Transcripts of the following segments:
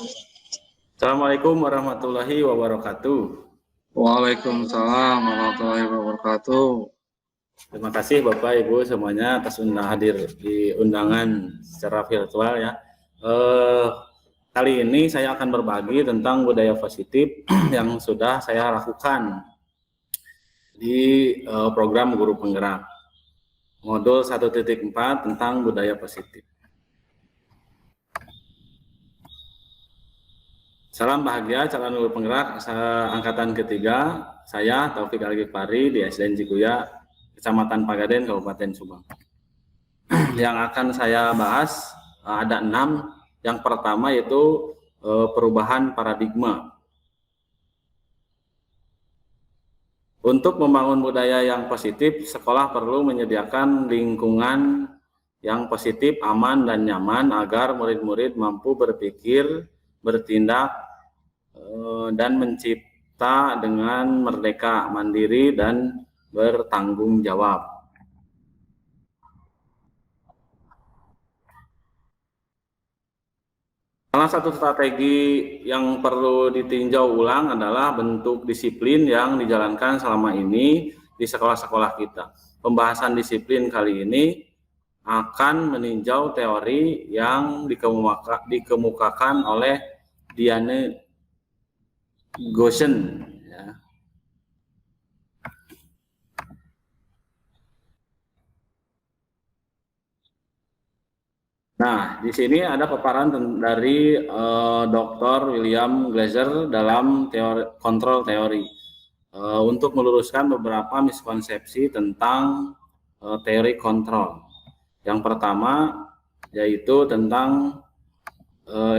Assalamualaikum warahmatullahi wabarakatuh. Waalaikumsalam warahmatullahi wabarakatuh. Terima kasih Bapak Ibu semuanya atas hadir di undangan secara virtual ya. Kali ini saya akan berbagi tentang budaya positif yang sudah saya lakukan di program Guru Penggerak modul 1.4 tentang budaya positif. Salam bahagia calon guru penggerak angkatan ketiga, saya Taufik Al-Ghifari di SDN Cikuya, Kecamatan Pagaden, Kabupaten Subang. Yang akan saya bahas ada 6. Yang pertama yaitu perubahan paradigma. Untuk membangun budaya yang positif, sekolah perlu menyediakan lingkungan yang positif, aman, dan nyaman agar murid-murid mampu berpikir, bertindak, dan mencipta dengan merdeka, mandiri, dan bertanggung jawab. Salah satu strategi yang perlu ditinjau ulang adalah bentuk disiplin yang dijalankan selama ini di sekolah-sekolah kita. Pembahasan disiplin kali ini akan meninjau teori yang dikemukakan oleh Diane Goosen. Ya. Nah, di sini ada paparan dari Dr. William Glasser dalam kontrol teori untuk meluruskan beberapa miskonsepsi tentang teori kontrol. Yang pertama yaitu tentang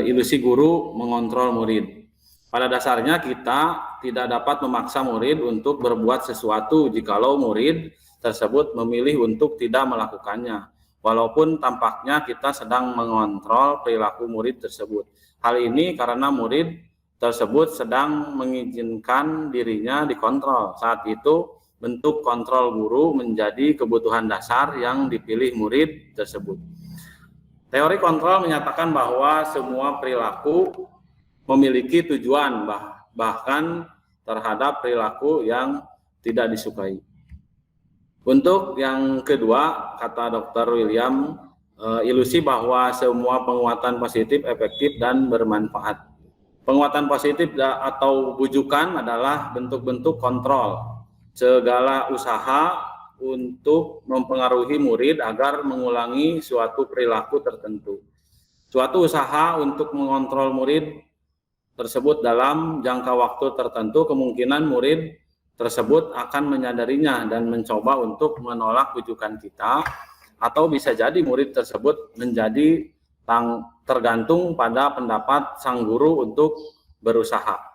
ilusi guru mengontrol murid. Pada dasarnya kita tidak dapat memaksa murid untuk berbuat sesuatu jikalau murid tersebut memilih untuk tidak melakukannya. Walaupun tampaknya kita sedang mengontrol perilaku murid tersebut. Hal ini karena murid tersebut sedang mengizinkan dirinya dikontrol. Saat itu bentuk kontrol guru menjadi kebutuhan dasar yang dipilih murid tersebut. Teori kontrol menyatakan bahwa semua perilaku memiliki tujuan, bahkan terhadap perilaku yang tidak disukai. Untuk yang kedua, kata Dr. William, ilusi bahwa semua penguatan positif efektif dan bermanfaat. Penguatan positif atau bujukan adalah bentuk-bentuk kontrol. Segala usaha untuk mempengaruhi murid agar mengulangi suatu perilaku tertentu. Suatu usaha untuk mengontrol murid tersebut dalam jangka waktu tertentu, kemungkinan murid tersebut akan menyadarinya dan mencoba untuk menolak bujukan kita, atau bisa jadi murid tersebut menjadi tergantung pada pendapat sang guru untuk berusaha.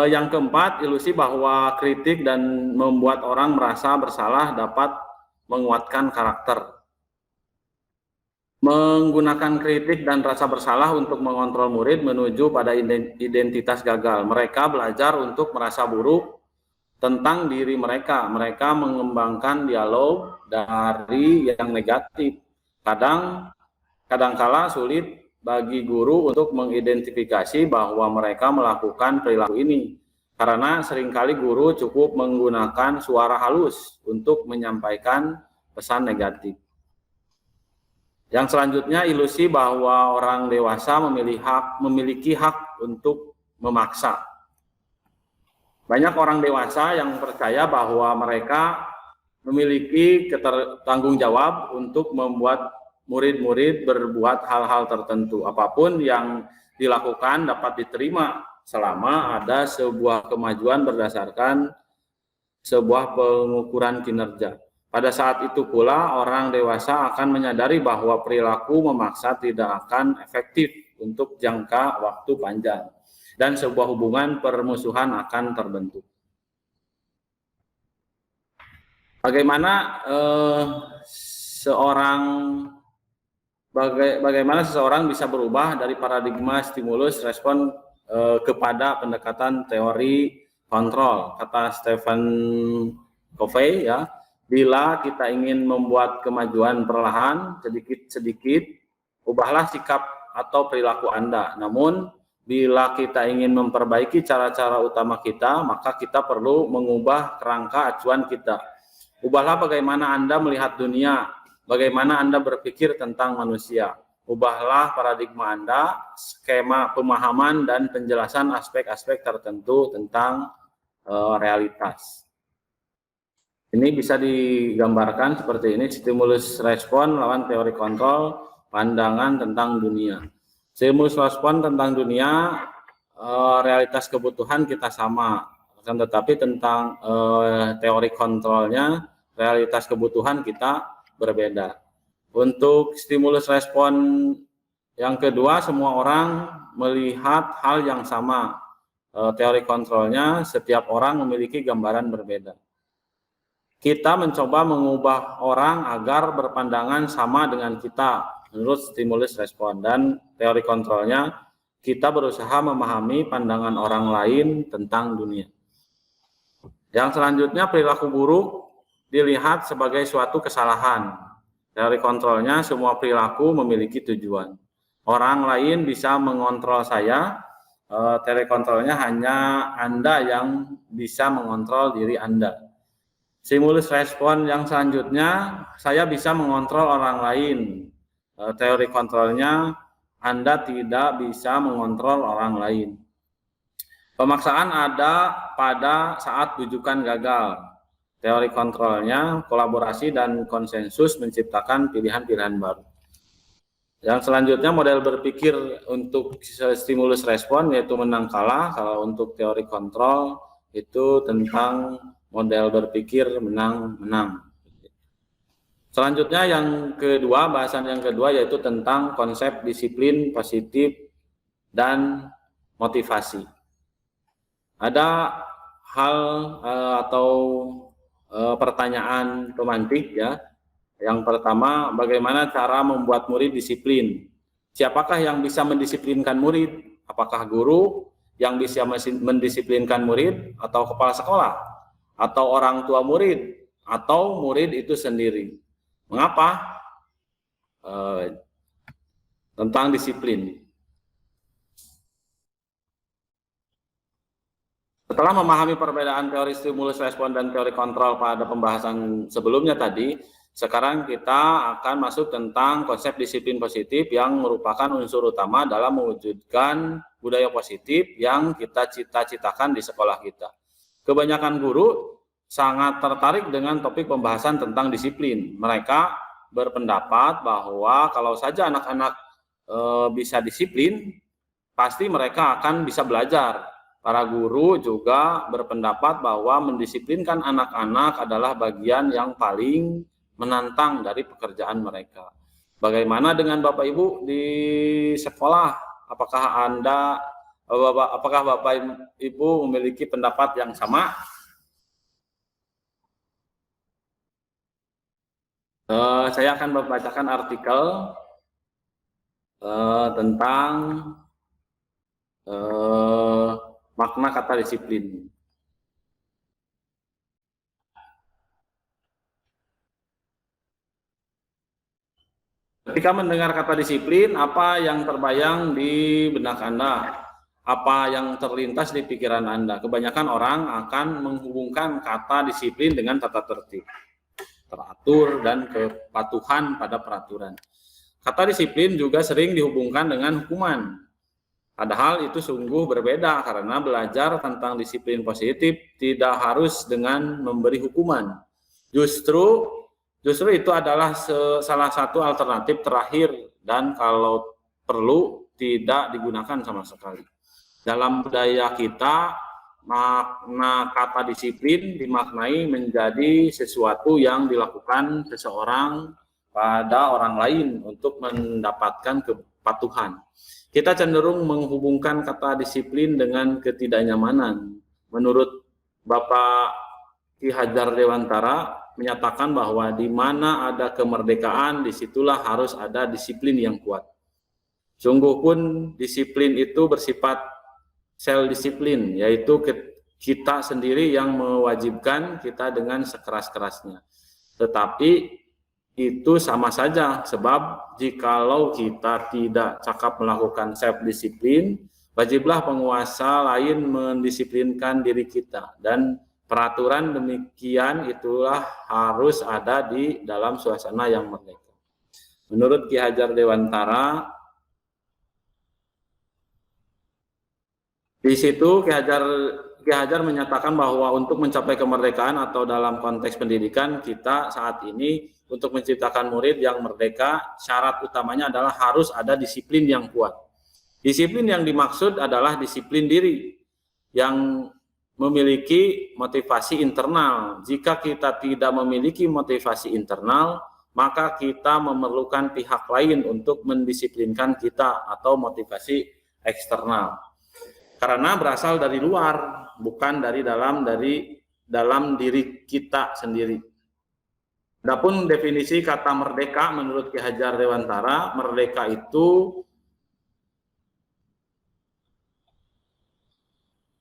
Yang keempat, ilusi bahwa kritik dan membuat orang merasa bersalah dapat menguatkan karakter. Menggunakan kritik dan rasa bersalah untuk mengontrol murid menuju pada identitas gagal. Mereka belajar untuk merasa buruk tentang diri mereka. Mereka mengembangkan dialog dari yang negatif. Kadangkala sulit bagi guru untuk mengidentifikasi bahwa mereka melakukan perilaku ini. Karena seringkali guru cukup menggunakan suara halus untuk menyampaikan pesan negatif. Yang selanjutnya, ilusi bahwa orang dewasa memiliki hak untuk memaksa. Banyak orang dewasa yang percaya bahwa mereka memiliki tanggung jawab untuk membuat murid-murid berbuat hal-hal tertentu. Apapun yang dilakukan dapat diterima selama ada sebuah kemajuan berdasarkan sebuah pengukuran kinerja. Pada saat itu pula orang dewasa akan menyadari bahwa perilaku memaksa tidak akan efektif untuk jangka waktu panjang dan sebuah hubungan permusuhan akan terbentuk. Bagaimana seseorang bisa berubah dari paradigma stimulus respon kepada pendekatan teori kontrol, kata Stephen Covey ya. Bila kita ingin membuat kemajuan perlahan, sedikit-sedikit, ubahlah sikap atau perilaku Anda. Namun, bila kita ingin memperbaiki cara-cara utama kita, maka kita perlu mengubah kerangka acuan kita. Ubahlah bagaimana Anda melihat dunia, bagaimana Anda berpikir tentang manusia. Ubahlah paradigma Anda, skema pemahaman dan penjelasan aspek-aspek tertentu tentang realitas. Ini bisa digambarkan seperti ini, stimulus respon lawan teori kontrol, pandangan tentang dunia. Stimulus respon tentang dunia, realitas kebutuhan kita sama, kan, tetapi tentang teori kontrolnya, realitas kebutuhan kita berbeda. Untuk stimulus respon yang kedua, semua orang melihat hal yang sama. Teori kontrolnya, setiap orang memiliki gambaran berbeda. Kita mencoba mengubah orang agar berpandangan sama dengan kita menurut stimulus respon, dan teori kontrolnya kita berusaha memahami pandangan orang lain tentang dunia. Yang selanjutnya, perilaku buruk dilihat sebagai suatu kesalahan. Teori kontrolnya, semua perilaku memiliki tujuan. Orang lain bisa mengontrol saya, teori kontrolnya hanya Anda yang bisa mengontrol diri Anda. Stimulus respon yang selanjutnya, saya bisa mengontrol orang lain. Teori kontrolnya, Anda tidak bisa mengontrol orang lain. Pemaksaan ada pada saat bujukan gagal. Teori kontrolnya, kolaborasi dan konsensus menciptakan pilihan-pilihan baru. Yang selanjutnya, model berpikir untuk stimulus respon, yaitu menang kalah. Kalau untuk teori kontrol itu tentang model berpikir menang-menang. Selanjutnya yang kedua, bahasan yang kedua yaitu tentang konsep disiplin positif dan motivasi. Ada hal atau pertanyaan pemantik ya. Yang pertama, bagaimana cara membuat murid disiplin? Siapakah yang bisa mendisiplinkan murid? Apakah guru yang bisa mendisiplinkan murid, atau kepala sekolah, atau orang tua murid, atau murid itu sendiri? Mengapa? Tentang disiplin. Setelah memahami perbedaan teori stimulus respon dan teori kontrol pada pembahasan sebelumnya tadi, sekarang kita akan masuk tentang konsep disiplin positif yang merupakan unsur utama dalam mewujudkan budaya positif yang kita cita-citakan di sekolah kita. Kebanyakan guru sangat tertarik dengan topik pembahasan tentang disiplin. Mereka berpendapat bahwa kalau saja anak-anak bisa disiplin, pasti mereka akan bisa belajar. Para guru juga berpendapat bahwa mendisiplinkan anak-anak adalah bagian yang paling menantang dari pekerjaan mereka. Bagaimana dengan Bapak Ibu di sekolah? Apakah Bapak Ibu memiliki pendapat yang sama? Saya akan membacakan artikel tentang makna kata disiplin. Ketika mendengar kata disiplin, apa yang terbayang di benak Anda? Apa yang terlintas di pikiran Anda? Kebanyakan orang akan menghubungkan kata disiplin dengan tata tertib, teratur, dan kepatuhan pada peraturan. Kata disiplin juga sering dihubungkan dengan hukuman. Padahal itu sungguh berbeda, karena belajar tentang disiplin positif tidak harus dengan memberi hukuman. Justru itu adalah salah satu alternatif terakhir, dan kalau perlu tidak digunakan sama sekali. Dalam budaya kita, makna kata disiplin dimaknai menjadi sesuatu yang dilakukan seseorang pada orang lain untuk mendapatkan kepatuhan. Kita cenderung menghubungkan kata disiplin dengan ketidaknyamanan. Menurut Bapak Ki Hajar Dewantara menyatakan bahwa di mana ada kemerdekaan, disitulah harus ada disiplin yang kuat. Sungguh pun disiplin itu bersifat self-disiplin, yaitu kita sendiri yang mewajibkan kita dengan sekeras-kerasnya. Tetapi itu sama saja, sebab jikalau kita tidak cakap melakukan self disiplin, wajiblah penguasa lain mendisiplinkan diri kita, dan peraturan demikian itulah harus ada di dalam suasana yang merdeka. Menurut Ki Hajar Dewantara, di situ Ki Hajar menyatakan bahwa untuk mencapai kemerdekaan atau dalam konteks pendidikan kita saat ini, untuk menciptakan murid yang merdeka, syarat utamanya adalah harus ada disiplin yang kuat. Disiplin yang dimaksud adalah disiplin diri yang memiliki motivasi internal. Jika kita tidak memiliki motivasi internal, maka kita memerlukan pihak lain untuk mendisiplinkan kita atau motivasi eksternal. Karena berasal dari luar, bukan dari dalam diri kita sendiri. Adapun definisi kata merdeka menurut Ki Hajar Dewantara, merdeka itu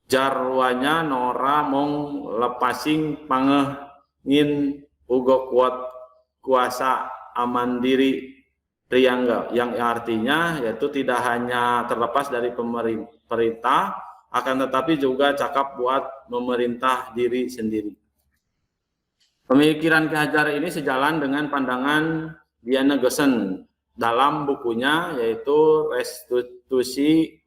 jarwanya nora mong lepasing pangengin ugo kuat kuasa aman diri Triangga, yang artinya yaitu tidak hanya terlepas dari pemerintah, akan tetapi juga cakap buat memerintah diri sendiri. Pemikiran Ki Hajar ini sejalan dengan pandangan Diana Gosen dalam bukunya yaitu Restitusi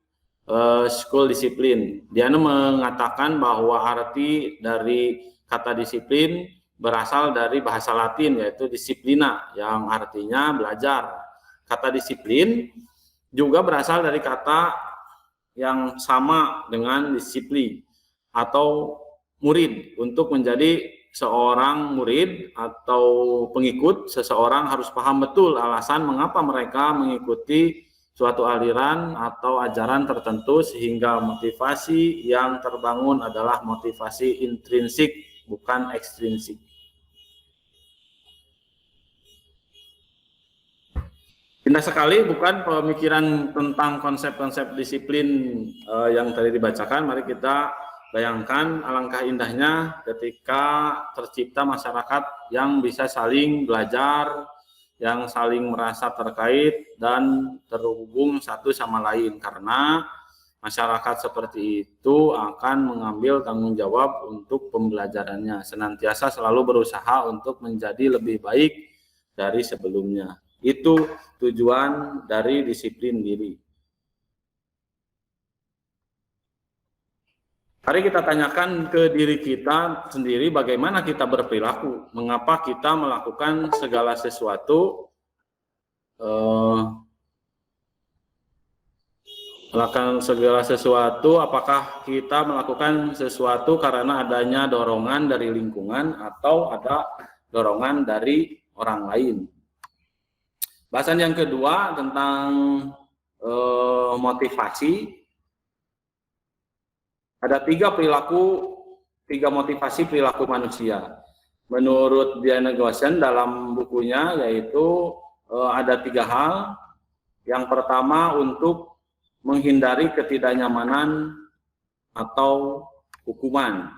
School Discipline. Diana mengatakan bahwa arti dari kata disiplin berasal dari bahasa Latin yaitu disciplina yang artinya belajar. Kata disiplin juga berasal dari kata yang sama dengan disiplin atau murid. Untuk menjadi seorang murid atau pengikut, seseorang harus paham betul alasan mengapa mereka mengikuti suatu aliran atau ajaran tertentu, sehingga motivasi yang terbangun adalah motivasi intrinsik, bukan ekstrinsik. Indah sekali bukan pemikiran tentang konsep-konsep disiplin yang tadi dibacakan. Mari kita bayangkan alangkah indahnya ketika tercipta masyarakat yang bisa saling belajar, yang saling merasa terkait dan terhubung satu sama lain, karena masyarakat seperti itu akan mengambil tanggung jawab untuk pembelajarannya, senantiasa selalu berusaha untuk menjadi lebih baik dari sebelumnya. Itu tujuan dari disiplin diri. Mari kita tanyakan ke diri kita sendiri bagaimana kita berperilaku, mengapa kita melakukan segala sesuatu, apakah kita melakukan sesuatu karena adanya dorongan dari lingkungan atau ada dorongan dari orang lain. Bahasan yang kedua tentang motivasi. Ada tiga motivasi perilaku manusia. Menurut Diana Gosen dalam bukunya yaitu ada tiga hal. Yang pertama untuk menghindari ketidaknyamanan atau hukuman.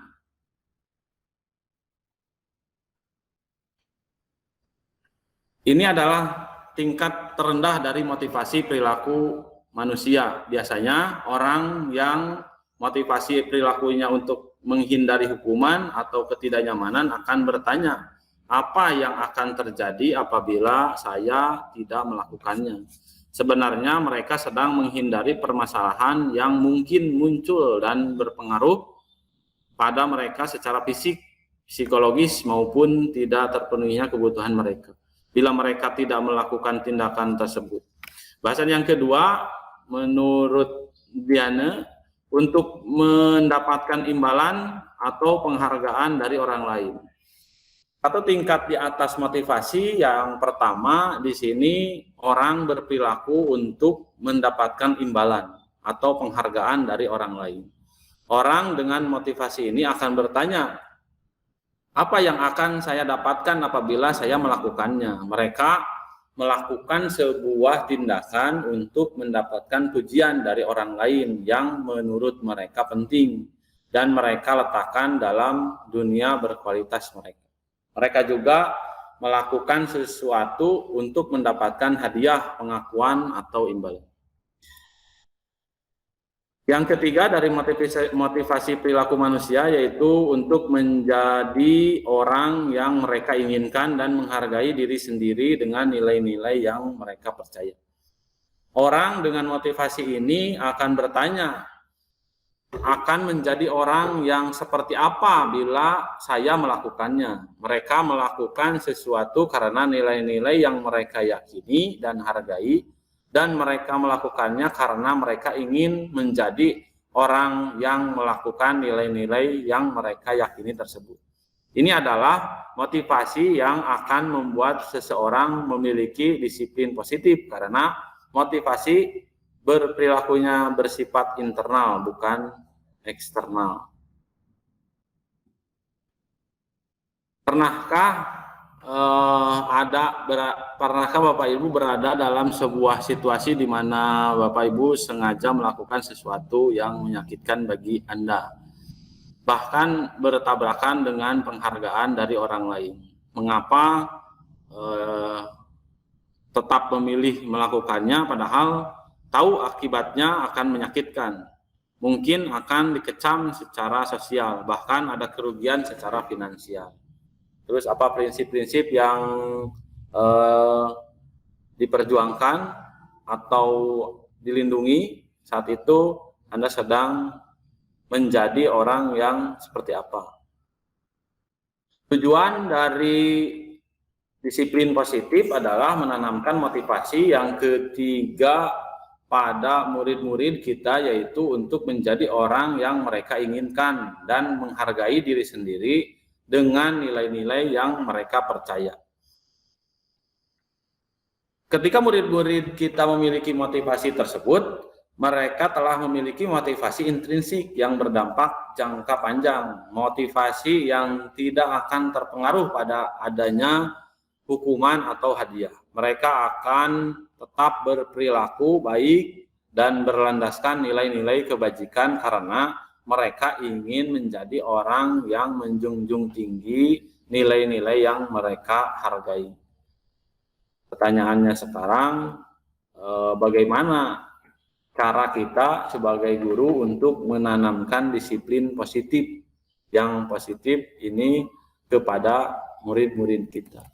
Ini adalah tingkat terendah dari motivasi perilaku manusia. Biasanya orang yang motivasi perilakunya untuk menghindari hukuman atau ketidaknyamanan akan bertanya, apa yang akan terjadi apabila saya tidak melakukannya? Sebenarnya mereka sedang menghindari permasalahan yang mungkin muncul dan berpengaruh pada mereka secara fisik, psikologis maupun tidak terpenuhinya kebutuhan mereka bila mereka tidak melakukan tindakan tersebut. Bahasan yang kedua, menurut Diana, untuk mendapatkan imbalan atau penghargaan dari orang lain. Atau tingkat di atas motivasi yang pertama di sini orang berperilaku untuk mendapatkan imbalan atau penghargaan dari orang lain. Orang dengan motivasi ini akan bertanya, apa yang akan saya dapatkan apabila saya melakukannya? Mereka melakukan sebuah tindakan untuk mendapatkan pujian dari orang lain yang menurut mereka penting dan mereka letakkan dalam dunia berkualitas mereka. Mereka juga melakukan sesuatu untuk mendapatkan hadiah, pengakuan, atau imbalan. Yang ketiga dari motivasi perilaku manusia yaitu untuk menjadi orang yang mereka inginkan dan menghargai diri sendiri dengan nilai-nilai yang mereka percaya. Orang dengan motivasi ini akan bertanya, akan menjadi orang yang seperti apa bila saya melakukannya. Mereka melakukan sesuatu karena nilai-nilai yang mereka yakini dan hargai, dan mereka melakukannya karena mereka ingin menjadi orang yang melakukan nilai-nilai yang mereka yakini tersebut. Ini adalah motivasi yang akan membuat seseorang memiliki disiplin positif, karena motivasi berperilakunya bersifat internal, bukan eksternal. Pernahkah pernahkah Bapak Ibu berada dalam sebuah situasi di mana Bapak Ibu sengaja melakukan sesuatu yang menyakitkan bagi Anda, bahkan bertabrakan dengan penghargaan dari orang lain? Mengapa tetap memilih melakukannya padahal tahu akibatnya akan menyakitkan? Mungkin akan dikecam secara sosial, bahkan ada kerugian secara finansial. Terus apa prinsip-prinsip yang diperjuangkan atau dilindungi saat itu Anda sedang menjadi orang yang seperti apa? Tujuan dari disiplin positif adalah menanamkan motivasi yang ketiga pada murid-murid kita, yaitu untuk menjadi orang yang mereka inginkan dan menghargai diri sendiri dengan nilai-nilai yang mereka percaya. Ketika murid-murid kita memiliki motivasi tersebut, mereka telah memiliki motivasi intrinsik yang berdampak jangka panjang, motivasi yang tidak akan terpengaruh pada adanya hukuman atau hadiah. Mereka akan tetap berperilaku baik dan berlandaskan nilai-nilai kebajikan karena mereka ingin menjadi orang yang menjunjung tinggi nilai-nilai yang mereka hargai. Pertanyaannya sekarang, bagaimana cara kita sebagai guru untuk menanamkan disiplin positif yang positif ini kepada murid-murid kita?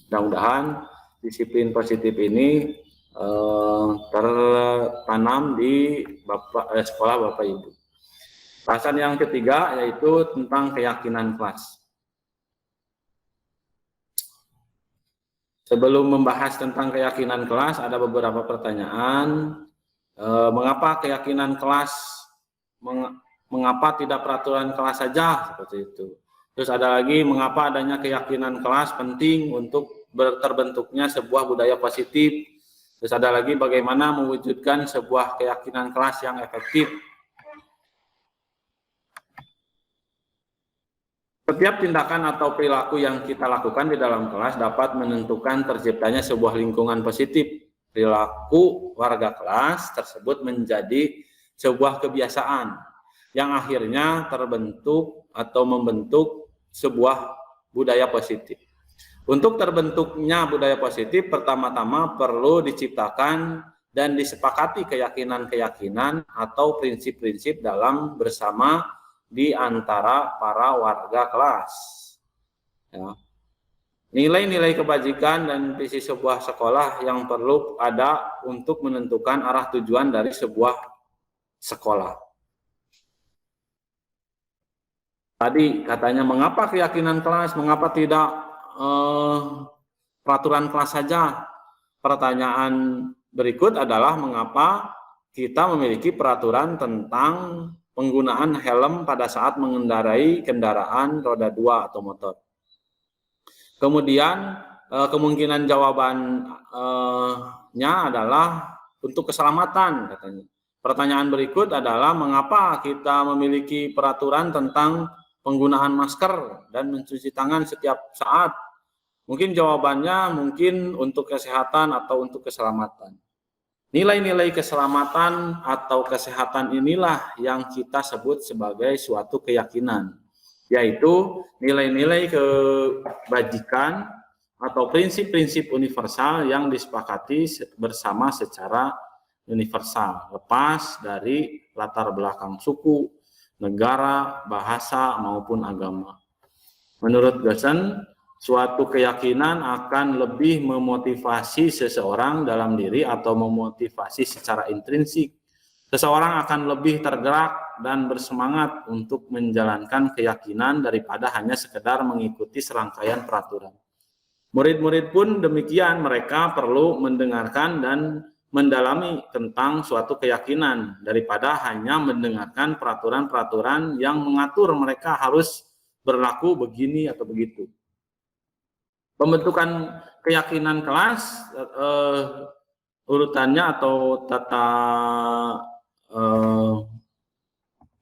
Mudah-mudahan disiplin positif ini tertanam di sekolah Bapak Ibu. Bahasan yang ketiga yaitu tentang keyakinan kelas. Sebelum membahas tentang keyakinan kelas, ada beberapa pertanyaan. Mengapa keyakinan kelas? Mengapa tidak peraturan kelas saja? Seperti itu. Terus ada lagi, mengapa adanya keyakinan kelas penting untuk terbentuknya sebuah budaya positif? Terus ada lagi, bagaimana mewujudkan sebuah keyakinan kelas yang efektif? Setiap tindakan atau perilaku yang kita lakukan di dalam kelas dapat menentukan terciptanya sebuah lingkungan positif. Perilaku warga kelas tersebut menjadi sebuah kebiasaan yang akhirnya terbentuk atau membentuk sebuah budaya positif. Untuk terbentuknya budaya positif, pertama-tama perlu diciptakan dan disepakati keyakinan-keyakinan atau prinsip-prinsip dalam bersama di antara para warga kelas. Ya. Nilai-nilai kebajikan dan visi sebuah sekolah yang perlu ada untuk menentukan arah tujuan dari sebuah sekolah. Tadi katanya mengapa keyakinan kelas, mengapa tidak peraturan kelas saja? Pertanyaan berikut adalah mengapa kita memiliki peraturan tentang penggunaan helm pada saat mengendarai kendaraan roda 2 atau motor. Kemudian kemungkinan jawabannya adalah untuk keselamatan katanya. Pertanyaan berikut adalah mengapa kita memiliki peraturan tentang penggunaan masker dan mencuci tangan setiap saat? Mungkin jawabannya mungkin untuk kesehatan atau untuk keselamatan. Nilai-nilai keselamatan atau kesehatan inilah yang kita sebut sebagai suatu keyakinan, yaitu nilai-nilai kebajikan atau prinsip-prinsip universal yang disepakati bersama secara universal, lepas dari latar belakang suku, negara, bahasa, maupun agama. Menurut Gerson, suatu keyakinan akan lebih memotivasi seseorang dalam diri atau memotivasi secara intrinsik. Seseorang akan lebih tergerak dan bersemangat untuk menjalankan keyakinan daripada hanya sekedar mengikuti serangkaian peraturan. Murid-murid pun demikian, mereka perlu mendengarkan dan mendalami tentang suatu keyakinan daripada hanya mendengarkan peraturan-peraturan yang mengatur mereka harus berlaku begini atau begitu. Pembentukan keyakinan kelas urutannya atau tata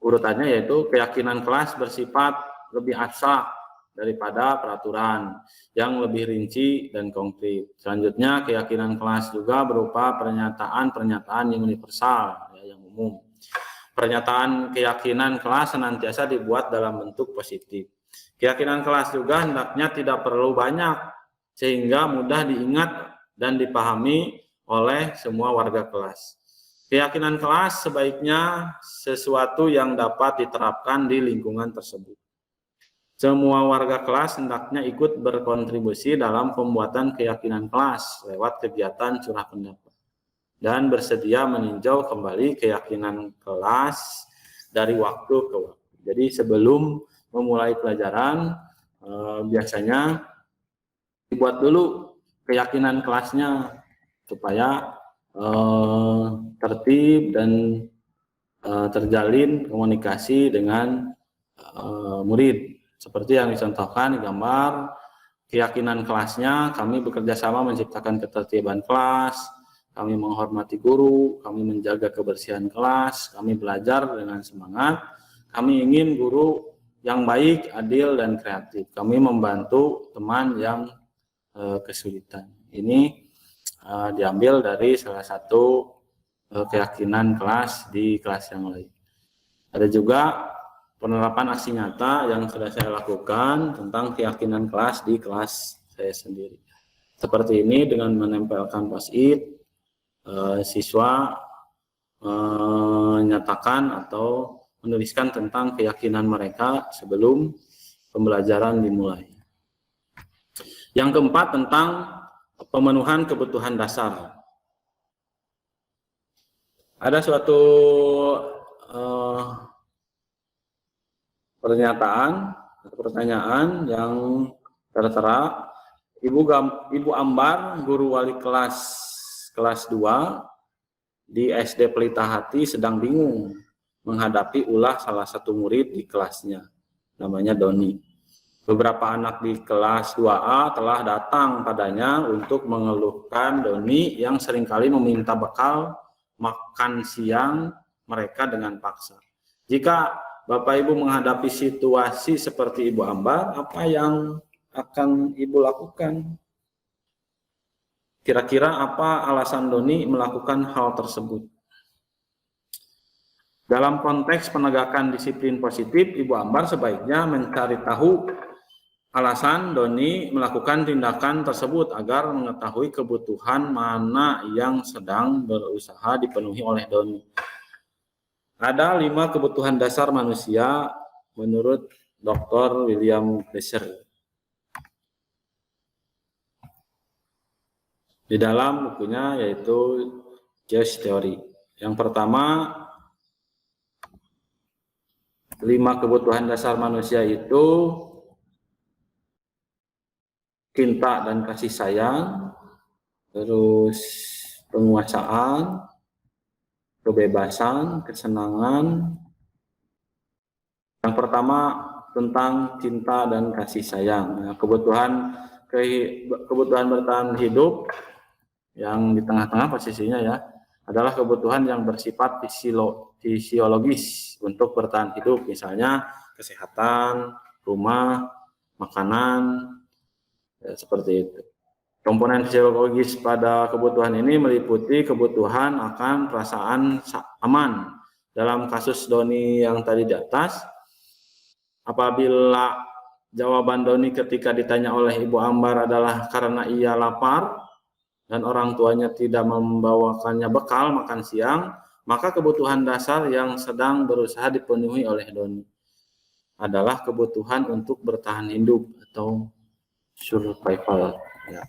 urutannya yaitu keyakinan kelas bersifat lebih abstrak daripada peraturan yang lebih rinci dan konkret. Selanjutnya, keyakinan kelas juga berupa pernyataan-pernyataan yang universal, ya, yang umum. Pernyataan keyakinan kelas senantiasa dibuat dalam bentuk positif. Keyakinan kelas juga hendaknya tidak perlu banyak, sehingga mudah diingat dan dipahami oleh semua warga kelas. Keyakinan kelas sebaiknya sesuatu yang dapat diterapkan di lingkungan tersebut. Semua warga kelas hendaknya ikut berkontribusi dalam pembuatan keyakinan kelas lewat kegiatan curah pendapat dan bersedia meninjau kembali keyakinan kelas dari waktu ke waktu. Jadi sebelum memulai pelajaran biasanya dibuat dulu keyakinan kelasnya supaya tertib dan terjalin komunikasi dengan murid. Seperti yang dicontohkan di gambar, keyakinan kelasnya, kami bekerja sama menciptakan ketertiban kelas, kami menghormati guru, kami menjaga kebersihan kelas, kami belajar dengan semangat, kami ingin guru yang baik, adil, dan kreatif. Kami membantu teman yang kesulitan. Ini diambil dari salah satu keyakinan kelas di kelas yang lain. Ada juga penerapan aksi nyata yang sudah saya lakukan tentang keyakinan kelas di kelas saya sendiri. Seperti ini dengan menempelkan post-it, siswa menyatakan atau menuliskan tentang keyakinan mereka sebelum pembelajaran dimulai. Yang keempat, tentang pemenuhan kebutuhan dasar. Ada suatu pertanyaan yang tertera. Ibu Ambar, guru wali kelas 2 di SD Pelita Hati, sedang bingung menghadapi ulah salah satu murid di kelasnya, namanya Doni. Beberapa anak di kelas 2A telah datang padanya untuk mengeluhkan Doni yang seringkali meminta bekal makan siang mereka dengan paksa. Jika Bapak Ibu menghadapi situasi seperti Ibu Ambar, apa yang akan Ibu lakukan? Kira-kira apa alasan Doni melakukan hal tersebut? Dalam konteks penegakan disiplin positif, Ibu Ambar sebaiknya mencari tahu alasan Doni melakukan tindakan tersebut agar mengetahui kebutuhan mana yang sedang berusaha dipenuhi oleh Doni. Ada 5 kebutuhan dasar manusia menurut Dr. William Glasser di dalam bukunya, yaitu Chaos Theory. Yang pertama, 5 kebutuhan dasar manusia itu cinta dan kasih sayang, terus penguasaan, kebebasan, kesenangan. Yang pertama tentang cinta dan kasih sayang. Nah, kebutuhan bertahan hidup yang di tengah-tengah posisinya ya adalah kebutuhan yang bersifat fisiologis untuk bertahan hidup, misalnya kesehatan, rumah, makanan, ya, seperti itu. Komponen fisiologis pada kebutuhan ini meliputi kebutuhan akan perasaan aman. Dalam kasus Doni yang tadi di atas, apabila jawaban Doni ketika ditanya oleh Ibu Ambar adalah karena ia lapar dan orang tuanya tidak membawakannya bekal makan siang, maka kebutuhan dasar yang sedang berusaha dipenuhi oleh Doni adalah kebutuhan untuk bertahan hidup atau survival. Ya.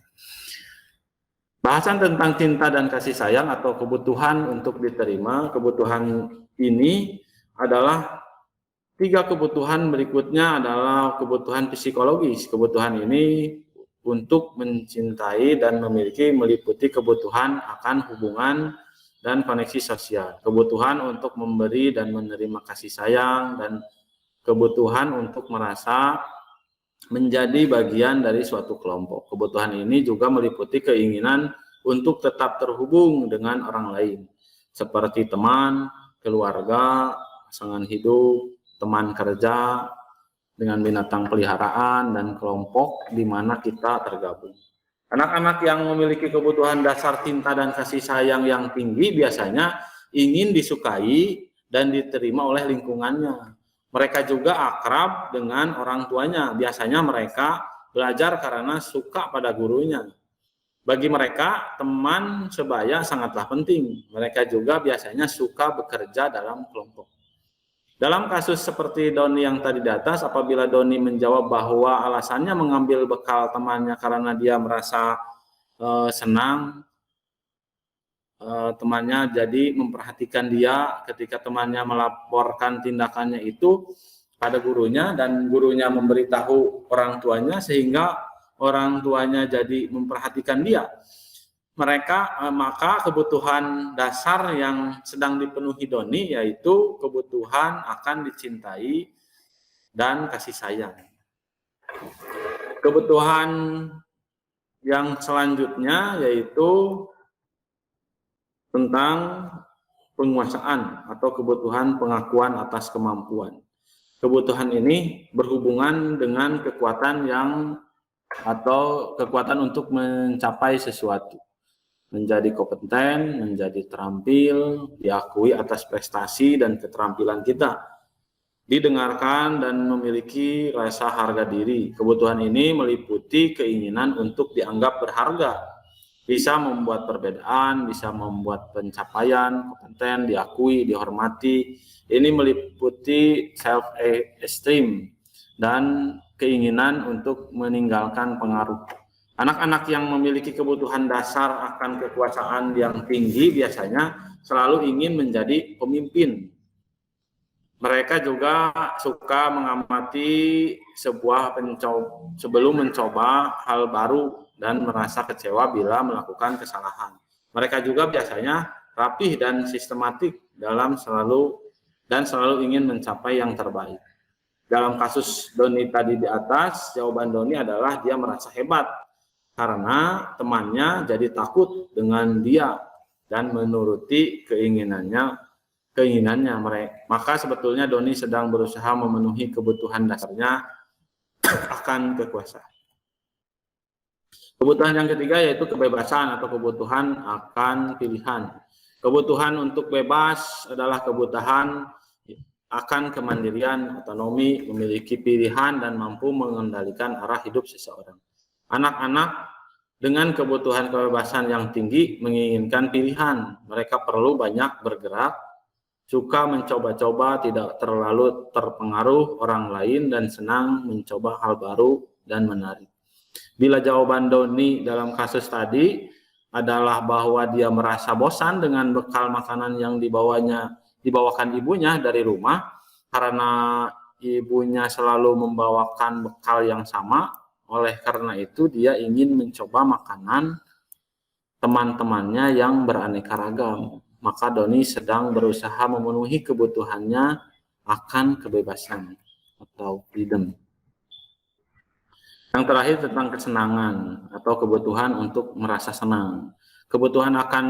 Bahasan tentang cinta dan kasih sayang atau kebutuhan untuk diterima. Kebutuhan ini adalah 3 kebutuhan berikutnya adalah kebutuhan psikologis. Kebutuhan ini untuk mencintai dan memiliki meliputi kebutuhan akan hubungan dan koneksi sosial. Kebutuhan untuk memberi dan menerima kasih sayang dan kebutuhan untuk merasa menjadi bagian dari suatu kelompok. Kebutuhan ini juga meliputi keinginan untuk tetap terhubung dengan orang lain, seperti teman, keluarga, pasangan hidup, teman kerja, dengan binatang peliharaan, dan kelompok di mana kita tergabung. Anak-anak yang memiliki kebutuhan dasar cinta dan kasih sayang yang tinggi biasanya ingin disukai dan diterima oleh lingkungannya. Mereka juga akrab dengan orang tuanya. Biasanya mereka belajar karena suka pada gurunya. Bagi mereka, teman sebaya sangatlah penting. Mereka juga biasanya suka bekerja dalam kelompok. Dalam kasus seperti Doni yang tadi di atas, apabila Doni menjawab bahwa alasannya mengambil bekal temannya karena dia merasa senang, temannya jadi memperhatikan dia ketika temannya melaporkan tindakannya itu pada gurunya dan gurunya memberitahu orang tuanya sehingga orang tuanya jadi memperhatikan dia. Maka kebutuhan dasar yang sedang dipenuhi Doni yaitu kebutuhan akan dicintai dan kasih sayang. Kebutuhan yang selanjutnya yaitu tentang penguasaan atau kebutuhan pengakuan atas kemampuan. Kebutuhan ini berhubungan dengan kekuatan untuk mencapai sesuatu. Menjadi kompeten, menjadi terampil, diakui atas prestasi dan keterampilan kita, didengarkan dan memiliki rasa harga diri. Kebutuhan ini meliputi keinginan untuk dianggap berharga, bisa membuat perbedaan, bisa membuat pencapaian, kompeten, diakui, dihormati. Ini meliputi self-esteem dan keinginan untuk meninggalkan pengaruh. Anak-anak yang memiliki kebutuhan dasar akan kekuasaan yang tinggi biasanya selalu ingin menjadi pemimpin. Mereka juga suka mengamati sebelum mencoba hal baru dan merasa kecewa bila melakukan kesalahan. Mereka juga biasanya rapih dan sistematik selalu ingin mencapai yang terbaik. Dalam kasus Doni tadi di atas, jawaban Doni adalah dia merasa hebat karena temannya jadi takut dengan dia dan menuruti keinginannya mereka. Maka sebetulnya Doni sedang berusaha memenuhi kebutuhan dasarnya akan kekuasaan. Kebutuhan yang ketiga yaitu kebebasan atau kebutuhan akan pilihan. Kebutuhan untuk bebas adalah kebutuhan akan kemandirian, otonomi, memiliki pilihan dan mampu mengendalikan arah hidup seseorang. Anak-anak dengan kebutuhan kebebasan yang tinggi menginginkan pilihan. Mereka perlu banyak bergerak, suka mencoba-coba, tidak terlalu terpengaruh orang lain, dan senang mencoba hal baru dan menarik. Bila jawaban Doni dalam kasus tadi adalah bahwa dia merasa bosan dengan bekal makanan yang dibawakan ibunya dari rumah, karena ibunya selalu membawakan bekal yang sama, oleh karena itu dia ingin mencoba makanan teman-temannya yang beraneka ragam. Maka Doni sedang berusaha memenuhi kebutuhannya akan kebebasan atau freedom. Yang terakhir tentang kesenangan atau kebutuhan untuk merasa senang. Kebutuhan akan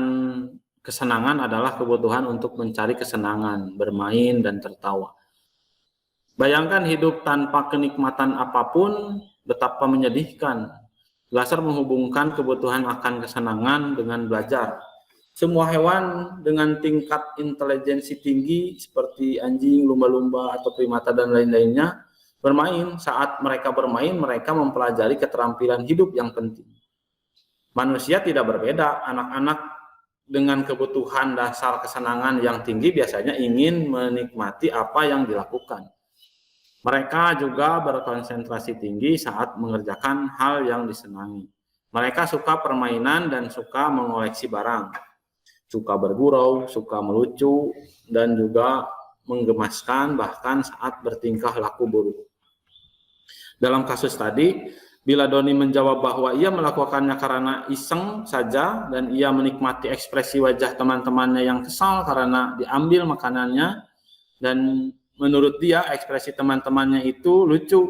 kesenangan adalah kebutuhan untuk mencari kesenangan, bermain dan tertawa. Bayangkan hidup tanpa kenikmatan apapun, betapa menyedihkan. Glaser menghubungkan kebutuhan akan kesenangan dengan belajar. Semua hewan dengan tingkat intelijensi tinggi seperti anjing, lumba-lumba, atau primata dan lain-lainnya bermain. Saat mereka bermain, mereka mempelajari keterampilan hidup yang penting. Manusia tidak berbeda. Anak-anak dengan kebutuhan dasar kesenangan yang tinggi biasanya ingin menikmati apa yang dilakukan. Mereka juga berkonsentrasi tinggi saat mengerjakan hal yang disenangi. Mereka suka permainan dan suka mengoleksi barang, suka bergurau, suka melucu, dan juga menggemaskan bahkan saat bertingkah laku buruk. Dalam kasus tadi, bila Doni menjawab bahwa ia melakukannya karena iseng saja dan ia menikmati ekspresi wajah teman-temannya yang kesal karena diambil makanannya, dan menurut dia ekspresi teman-temannya itu lucu,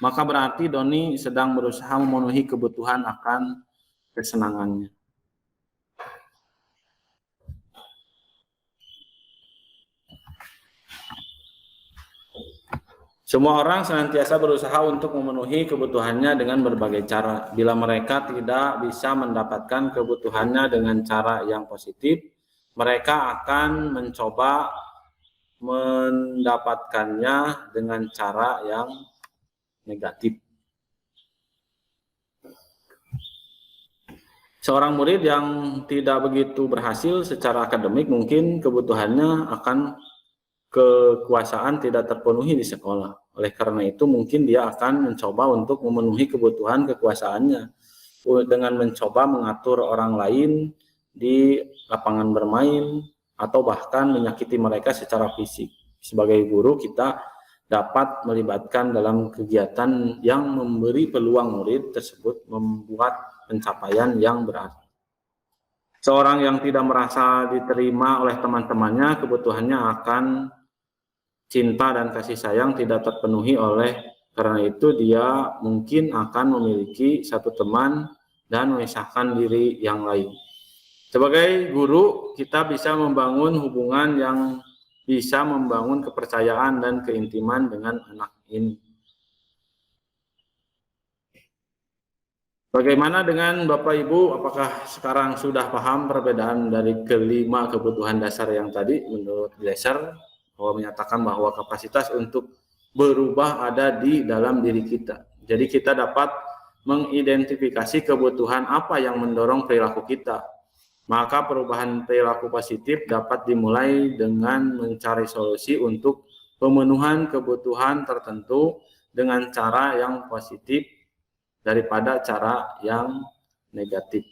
maka berarti Doni sedang berusaha memenuhi kebutuhan akan kesenangannya. Semua orang senantiasa berusaha untuk memenuhi kebutuhannya dengan berbagai cara. Bila mereka tidak bisa mendapatkan kebutuhannya dengan cara yang positif, mereka akan mencoba mendapatkannya dengan cara yang negatif. Seorang murid yang tidak begitu berhasil secara akademik mungkin kebutuhannya akan kekuasaan tidak terpenuhi di sekolah. Oleh karena itu mungkin dia akan mencoba untuk memenuhi kebutuhan kekuasaannya dengan mencoba mengatur orang lain di lapangan bermain atau bahkan menyakiti mereka secara fisik. Sebagai guru, kita dapat melibatkan dalam kegiatan yang memberi peluang murid tersebut membuat pencapaian yang berarti. Seorang yang tidak merasa diterima oleh teman-temannya, kebutuhannya akan cinta dan kasih sayang tidak terpenuhi. Oleh karena itu dia mungkin akan memiliki satu teman dan memisahkan diri yang lain. Sebagai guru, kita bisa membangun hubungan yang bisa membangun kepercayaan dan keintiman dengan anak ini. Bagaimana dengan Bapak Ibu? Apakah sekarang sudah paham perbedaan dari kelima kebutuhan dasar yang tadi menurut Gleiser, bahwa menyatakan bahwa kapasitas untuk berubah ada di dalam diri kita. Jadi kita dapat mengidentifikasi kebutuhan apa yang mendorong perilaku kita. Maka perubahan perilaku positif dapat dimulai dengan mencari solusi untuk pemenuhan kebutuhan tertentu dengan cara yang positif daripada cara yang negatif.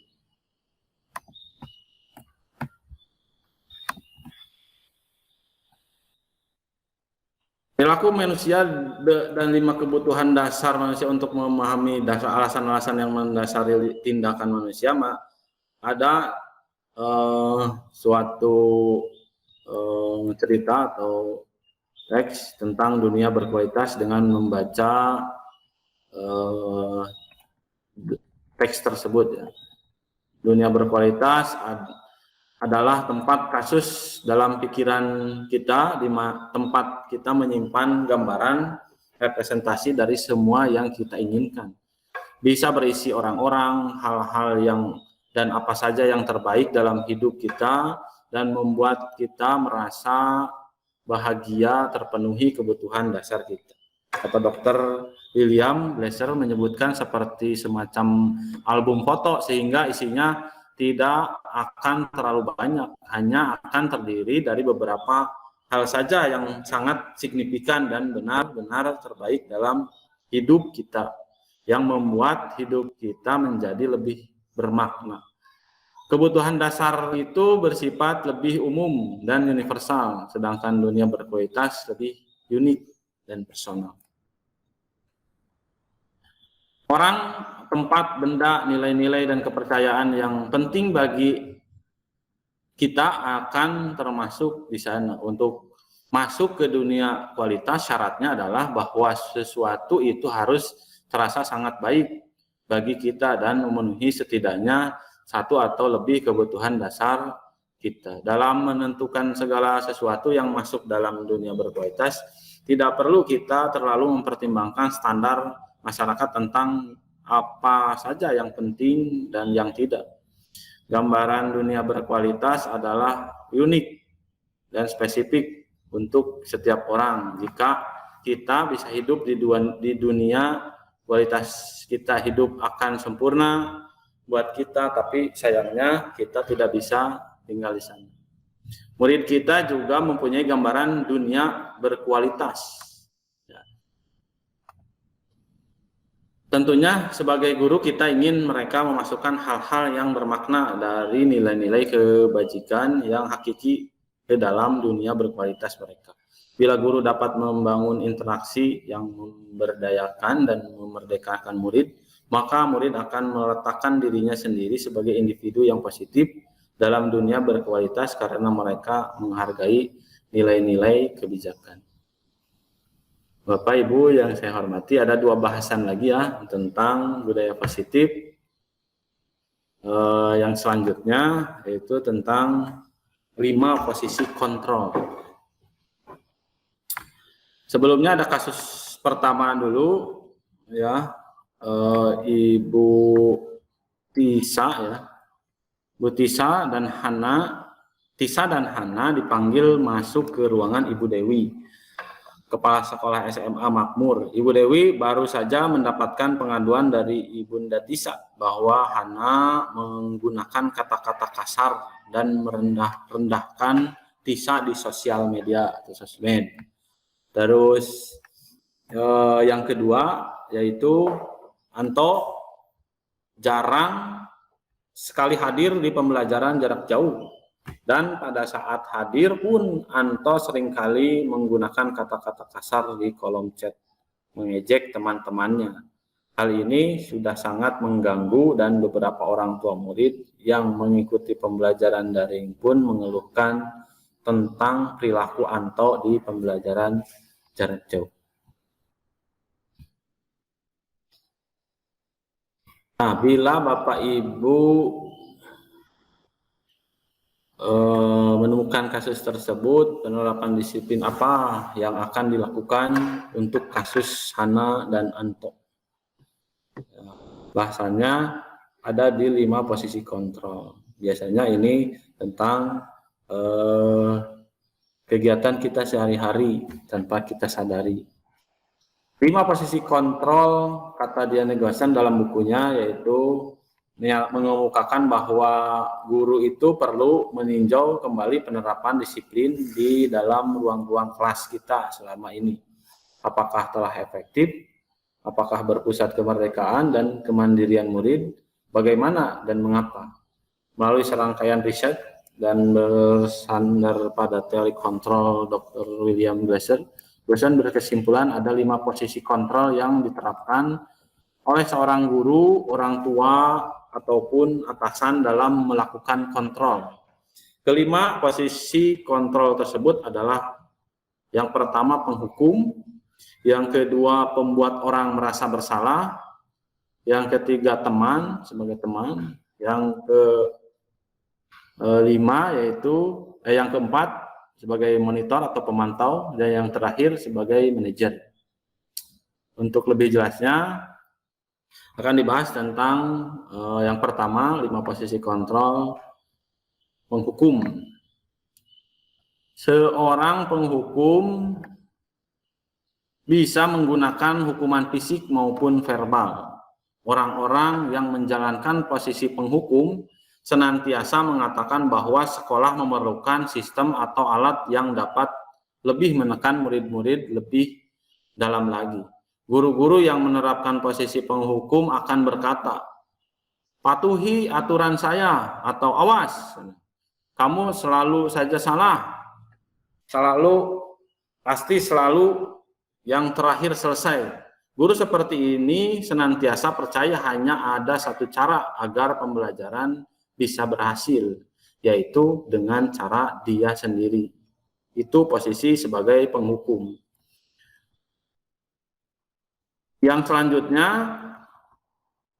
Perilaku manusia dan 5 kebutuhan dasar manusia untuk memahami dasar alasan-alasan yang mendasari tindakan manusia, ada suatu cerita atau teks tentang dunia berkualitas dengan membaca teks tersebut ya. Dunia berkualitas adalah tempat kasus dalam pikiran kita, di tempat kita menyimpan gambaran representasi dari semua yang kita inginkan. Bisa berisi orang-orang, hal-hal yang dan apa saja yang terbaik dalam hidup kita dan membuat kita merasa bahagia terpenuhi kebutuhan dasar kita. Kata Dr. William Gleiser menyebutkan seperti semacam album foto sehingga isinya tidak akan terlalu banyak, hanya akan terdiri dari beberapa hal saja yang sangat signifikan dan benar-benar terbaik dalam hidup kita, yang membuat hidup kita menjadi lebih bermakna. Kebutuhan dasar itu bersifat lebih umum dan universal, sedangkan dunia berkualitas lebih unik dan personal. Orang, tempat, benda, nilai-nilai, dan kepercayaan yang penting bagi kita akan termasuk di sana. Untuk masuk ke dunia kualitas, syaratnya adalah bahwa sesuatu itu harus terasa sangat baik bagi kita dan memenuhi setidaknya satu atau lebih kebutuhan dasar kita. Dalam menentukan segala sesuatu yang masuk dalam dunia berkualitas, tidak perlu kita terlalu mempertimbangkan standar masyarakat tentang apa saja yang penting dan yang tidak. Gambaran dunia berkualitas adalah unik dan spesifik untuk setiap orang. Jika kita bisa hidup di dunia, kualitas kita hidup akan sempurna buat kita, tapi sayangnya kita tidak bisa tinggal di sana. Murid kita juga mempunyai gambaran dunia berkualitas. Tentunya sebagai guru kita ingin mereka memasukkan hal-hal yang bermakna dari nilai-nilai kebajikan yang hakiki ke dalam dunia berkualitas mereka. Bila guru dapat membangun interaksi yang memberdayakan dan memerdekakan murid, maka murid akan meletakkan dirinya sendiri sebagai individu yang positif dalam dunia berkualitas karena mereka menghargai nilai-nilai kebijakan. Bapak Ibu yang saya hormati, ada 2 bahasan lagi ya tentang budaya positif. Yang selanjutnya yaitu tentang 5 posisi kontrol. Sebelumnya ada kasus pertama dulu ya, Ibu Tisa ya. Bu Tisa dan Hana dipanggil masuk ke ruangan Ibu Dewi, Kepala Sekolah SMA Makmur. Ibu Dewi baru saja mendapatkan pengaduan dari Ibunda Tisa bahwa Hana menggunakan kata-kata kasar dan merendahkan Tisa di sosial media atau sosmed. Terus yang kedua yaitu Anto jarang sekali hadir di pembelajaran jarak jauh. Dan pada saat hadir pun Anto seringkali menggunakan kata-kata kasar di kolom chat, mengejek teman-temannya. Hal ini sudah sangat mengganggu dan beberapa orang tua murid yang mengikuti pembelajaran daring pun mengeluhkan tentang perilaku Anto di pembelajaran jarak jauh. Nah, bila Bapak Ibu menemukan kasus tersebut, penerapan disiplin apa yang akan dilakukan untuk kasus Hana dan Anto? Bahasanya ada di 5 posisi kontrol. Biasanya ini tentang kegiatan kita sehari-hari tanpa kita sadari. 5 posisi kontrol kata Dian Negwasan dalam bukunya yaitu mengemukakan bahwa guru itu perlu meninjau kembali penerapan disiplin di dalam ruang-ruang kelas kita selama ini. Apakah telah efektif? Apakah berpusat kemerdekaan dan kemandirian murid? Bagaimana dan mengapa? Melalui serangkaian riset dan bersandar pada teori kontrol Dr. William Glasser, dosen berkesimpulan ada 5 posisi kontrol yang diterapkan oleh seorang guru, orang tua, ataupun atasan dalam melakukan kontrol. Kelima posisi kontrol tersebut adalah yang pertama penghukum, yang kedua pembuat orang merasa bersalah, yang ketiga teman sebagai teman, yang yang keempat sebagai monitor atau pemantau, dan yang terakhir sebagai manajer. Untuk lebih jelasnya akan dibahas tentang yang pertama 5 posisi kontrol penghukum. Seorang penghukum bisa menggunakan hukuman fisik maupun verbal. Orang-orang yang menjalankan posisi penghukum senantiasa mengatakan bahwa sekolah memerlukan sistem atau alat yang dapat lebih menekan murid-murid lebih dalam lagi. Guru-guru yang menerapkan posisi penghukum akan berkata, patuhi aturan saya, atau awas, kamu selalu saja salah, pasti selalu yang terakhir selesai. Guru seperti ini senantiasa percaya hanya ada satu cara agar pembelajaran bisa berhasil, yaitu dengan cara dia sendiri. Itu posisi sebagai penghukum. Yang selanjutnya,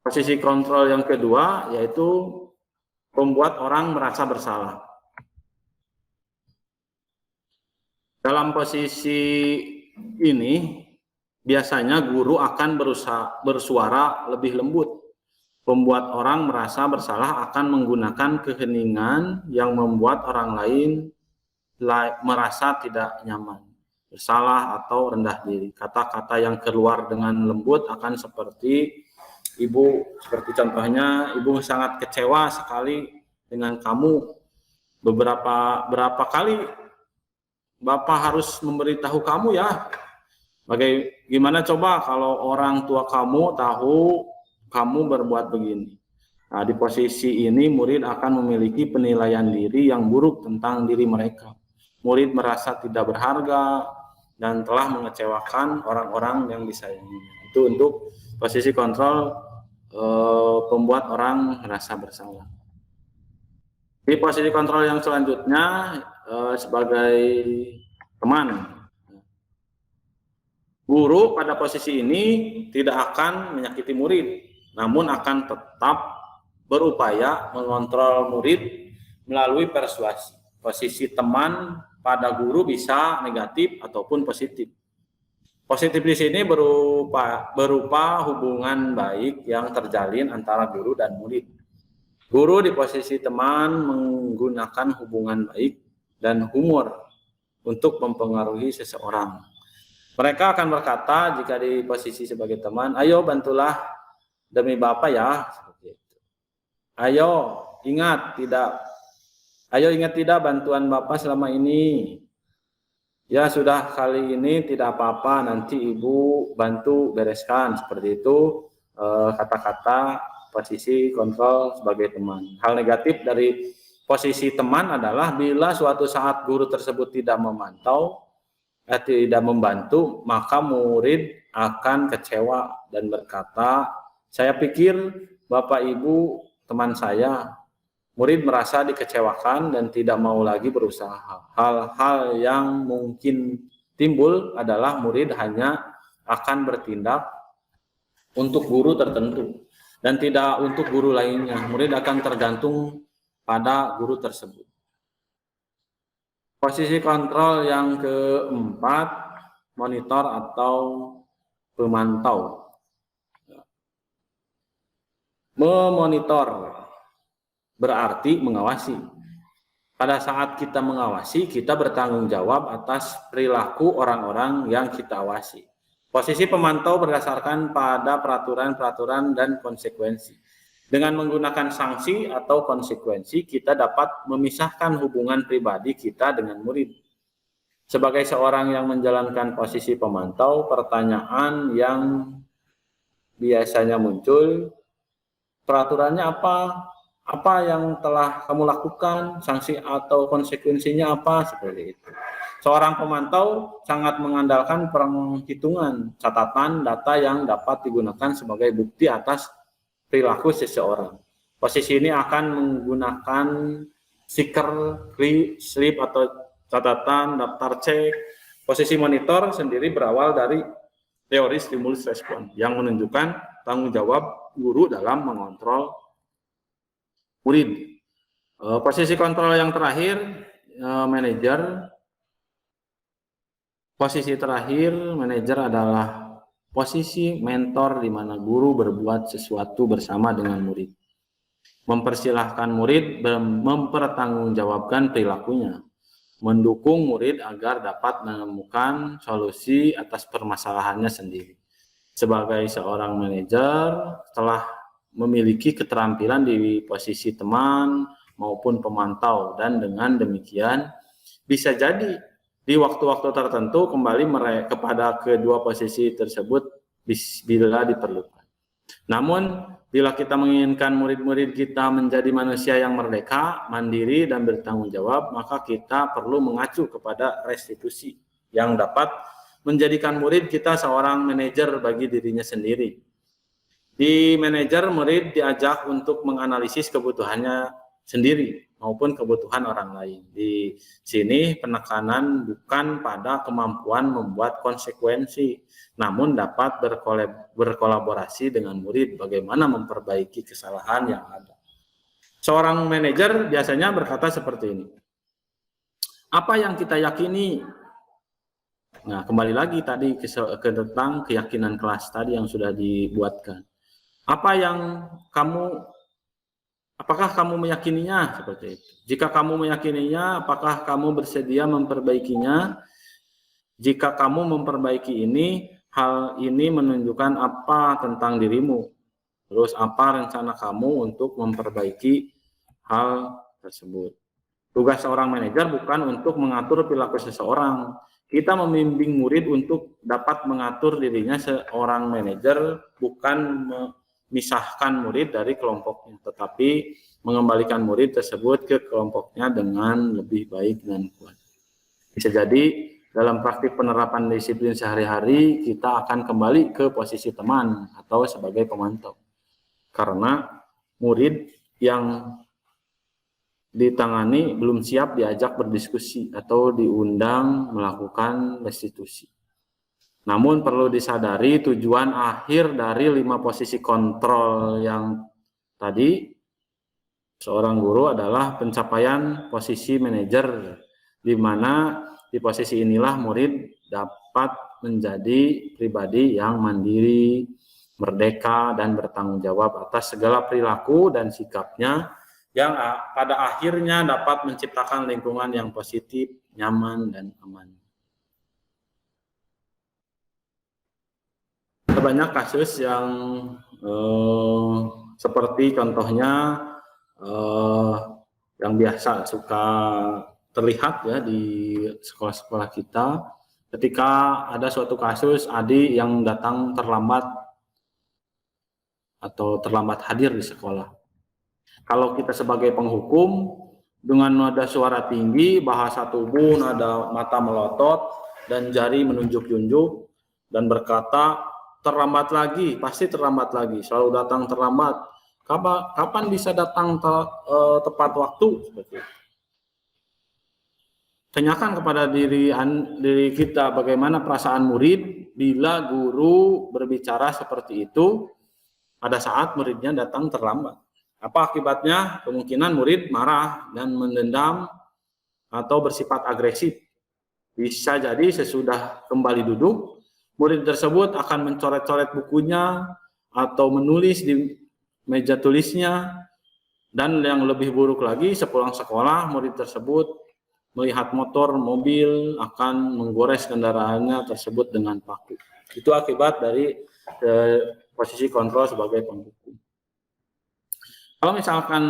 posisi kontrol yang kedua, yaitu membuat orang merasa bersalah. Dalam posisi ini, biasanya guru akan bersuara lebih lembut. Membuat orang merasa bersalah akan menggunakan keheningan yang membuat orang lain merasa tidak nyaman. bersalah atau rendah diri. Kata-kata yang keluar dengan lembut akan seperti ibu, seperti contohnya ibu sangat kecewa sekali dengan kamu. Berapa kali Bapak harus memberitahu kamu ya. Bagaimana coba kalau orang tua kamu tahu kamu berbuat begini. Nah, di posisi ini murid akan memiliki penilaian diri yang buruk tentang diri mereka. Murid merasa tidak berharga dan telah mengecewakan orang-orang yang disayanginya. Itu untuk posisi kontrol pembuat orang merasa bersalah. Di posisi kontrol yang selanjutnya sebagai teman. Guru pada posisi ini tidak akan menyakiti murid, namun akan tetap berupaya mengontrol murid melalui persuasi. Posisi teman pada guru bisa negatif ataupun positif. Positif di sini berupa hubungan baik yang terjalin antara guru dan murid. Guru di posisi teman menggunakan hubungan baik dan humor untuk mempengaruhi seseorang. Mereka akan berkata jika di posisi sebagai teman, ayo bantulah demi Bapak ya. Ayo ingat tidak bantuan Bapak selama ini. Ya sudah kali ini tidak apa-apa, nanti Ibu bantu bereskan. Seperti itu kata-kata posisi kontrol sebagai teman. Hal negatif dari posisi teman adalah bila suatu saat guru tersebut tidak membantu, maka murid akan kecewa dan berkata, saya pikir Bapak Ibu teman saya. Murid merasa dikecewakan dan tidak mau lagi berusaha. Hal-hal yang mungkin timbul adalah murid hanya akan bertindak untuk guru tertentu dan tidak untuk guru lainnya. Murid akan tergantung pada guru tersebut. Posisi kontrol yang keempat, monitor atau pemantau. Memonitor berarti mengawasi. Pada saat kita mengawasi, kita bertanggung jawab atas perilaku orang-orang yang kita awasi. Posisi pemantau berdasarkan pada peraturan-peraturan dan konsekuensi. Dengan menggunakan sanksi atau konsekuensi, kita dapat memisahkan hubungan pribadi kita dengan murid. Sebagai seorang yang menjalankan posisi pemantau, pertanyaan yang biasanya muncul, peraturannya apa? Apa yang telah kamu lakukan, sanksi atau konsekuensinya apa, seperti itu. Seorang pemantau sangat mengandalkan perhitungan, catatan, data yang dapat digunakan sebagai bukti atas perilaku seseorang. Posisi ini akan menggunakan stiker, slip atau catatan, daftar cek. Posisi monitor sendiri berawal dari teori stimulus respon yang menunjukkan tanggung jawab guru dalam mengontrol murid. Posisi kontrol yang terakhir, manajer. Posisi terakhir, manajer adalah posisi mentor di mana guru berbuat sesuatu bersama dengan murid. Mempersilahkan murid mempertanggungjawabkan perilakunya. Mendukung murid agar dapat menemukan solusi atas permasalahannya sendiri. Sebagai seorang manajer, telah memiliki keterampilan di posisi teman maupun pemantau, dan dengan demikian bisa jadi di waktu-waktu tertentu kembali kepada kedua posisi tersebut bila diperlukan. Namun bila kita menginginkan murid-murid kita menjadi manusia yang merdeka, mandiri, dan bertanggung jawab, maka kita perlu mengacu kepada restitusi yang dapat menjadikan murid kita seorang manajer bagi dirinya sendiri. Di manajer, murid diajak untuk menganalisis kebutuhannya sendiri maupun kebutuhan orang lain. Di sini penekanan bukan pada kemampuan membuat konsekuensi, namun dapat berkolaborasi dengan murid bagaimana memperbaiki kesalahan yang ada. Seorang manajer biasanya berkata seperti ini. Apa yang kita yakini? Nah, kembali lagi tadi ke tentang keyakinan kelas tadi yang sudah dibuatkan. Apakah kamu meyakininya? Seperti itu. Jika kamu meyakininya, apakah kamu bersedia memperbaikinya? Jika kamu memperbaiki ini, hal ini menunjukkan apa tentang dirimu. Terus apa rencana kamu untuk memperbaiki hal tersebut. Tugas seorang manajer bukan untuk mengatur perilaku seseorang. Kita membimbing murid untuk dapat mengatur dirinya. Seorang manajer bukan memisahkan murid dari kelompoknya, tetapi mengembalikan murid tersebut ke kelompoknya dengan lebih baik dan kuat. Bisa jadi dalam praktik penerapan disiplin sehari-hari kita akan kembali ke posisi teman atau sebagai pemantau. Karena murid yang ditangani belum siap diajak berdiskusi atau diundang melakukan restitusi. Namun perlu disadari tujuan akhir dari 5 posisi kontrol yang tadi seorang guru adalah pencapaian posisi manajer, di mana di posisi inilah murid dapat menjadi pribadi yang mandiri, merdeka, dan bertanggung jawab atas segala perilaku dan sikapnya yang pada akhirnya dapat menciptakan lingkungan yang positif, nyaman, dan aman. Banyak kasus yang seperti contohnya yang biasa suka terlihat ya di sekolah-sekolah kita, ketika ada suatu kasus adik yang datang terlambat atau terlambat hadir di sekolah. Kalau kita sebagai penghukum, dengan nada suara tinggi, bahasa tubuh, nada mata melotot, dan jari menunjuk-nunjuk, dan berkata, terlambat lagi, pasti terlambat lagi, selalu datang terlambat. Kapan bisa datang tepat waktu? Seperti itu. Tanyakan kepada diri kita bagaimana perasaan murid bila guru berbicara seperti itu pada saat muridnya datang terlambat. Apa akibatnya? Kemungkinan murid marah dan mendendam atau bersifat agresif. Bisa jadi sesudah kembali duduk, murid tersebut akan mencoret-coret bukunya atau menulis di meja tulisnya. Dan yang lebih buruk lagi, sepulang sekolah, murid tersebut melihat motor, mobil, akan menggores kendaraannya tersebut dengan paku. Itu akibat dari posisi kontrol sebagai penghukum. Kalau misalkan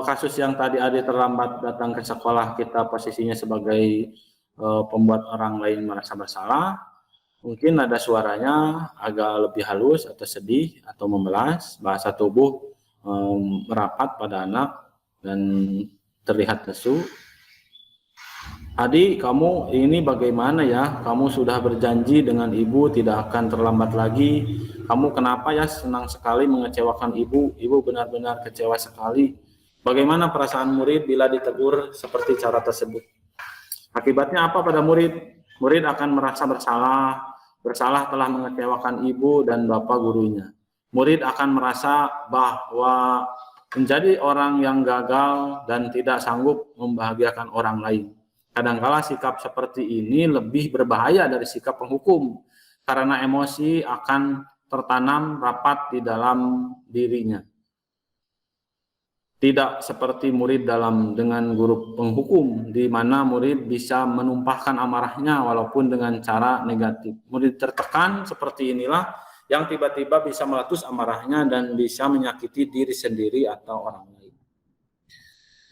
kasus yang tadi adik terlambat datang ke sekolah, kita posisinya sebagai pembuat orang lain merasa bersalah, mungkin nada suaranya agak lebih halus atau sedih atau memelas, bahasa tubuh merapat pada anak dan terlihat lesu. Adik, kamu ini bagaimana ya? Kamu sudah berjanji dengan ibu tidak akan terlambat lagi. Kamu kenapa ya senang sekali mengecewakan ibu? Ibu benar-benar kecewa sekali. Bagaimana perasaan murid bila ditegur seperti cara tersebut? Akibatnya apa pada murid? Murid akan merasa bersalah telah mengecewakan ibu dan bapak gurunya. Murid akan merasa bahwa menjadi orang yang gagal dan tidak sanggup membahagiakan orang lain. Kadangkala sikap seperti ini lebih berbahaya dari sikap penghukum karena emosi akan tertanam rapat di dalam dirinya. Tidak seperti murid dengan guru penghukum, di mana murid bisa menumpahkan amarahnya walaupun dengan cara negatif. Murid tertekan seperti inilah yang tiba-tiba bisa meletus amarahnya dan bisa menyakiti diri sendiri atau orang lain.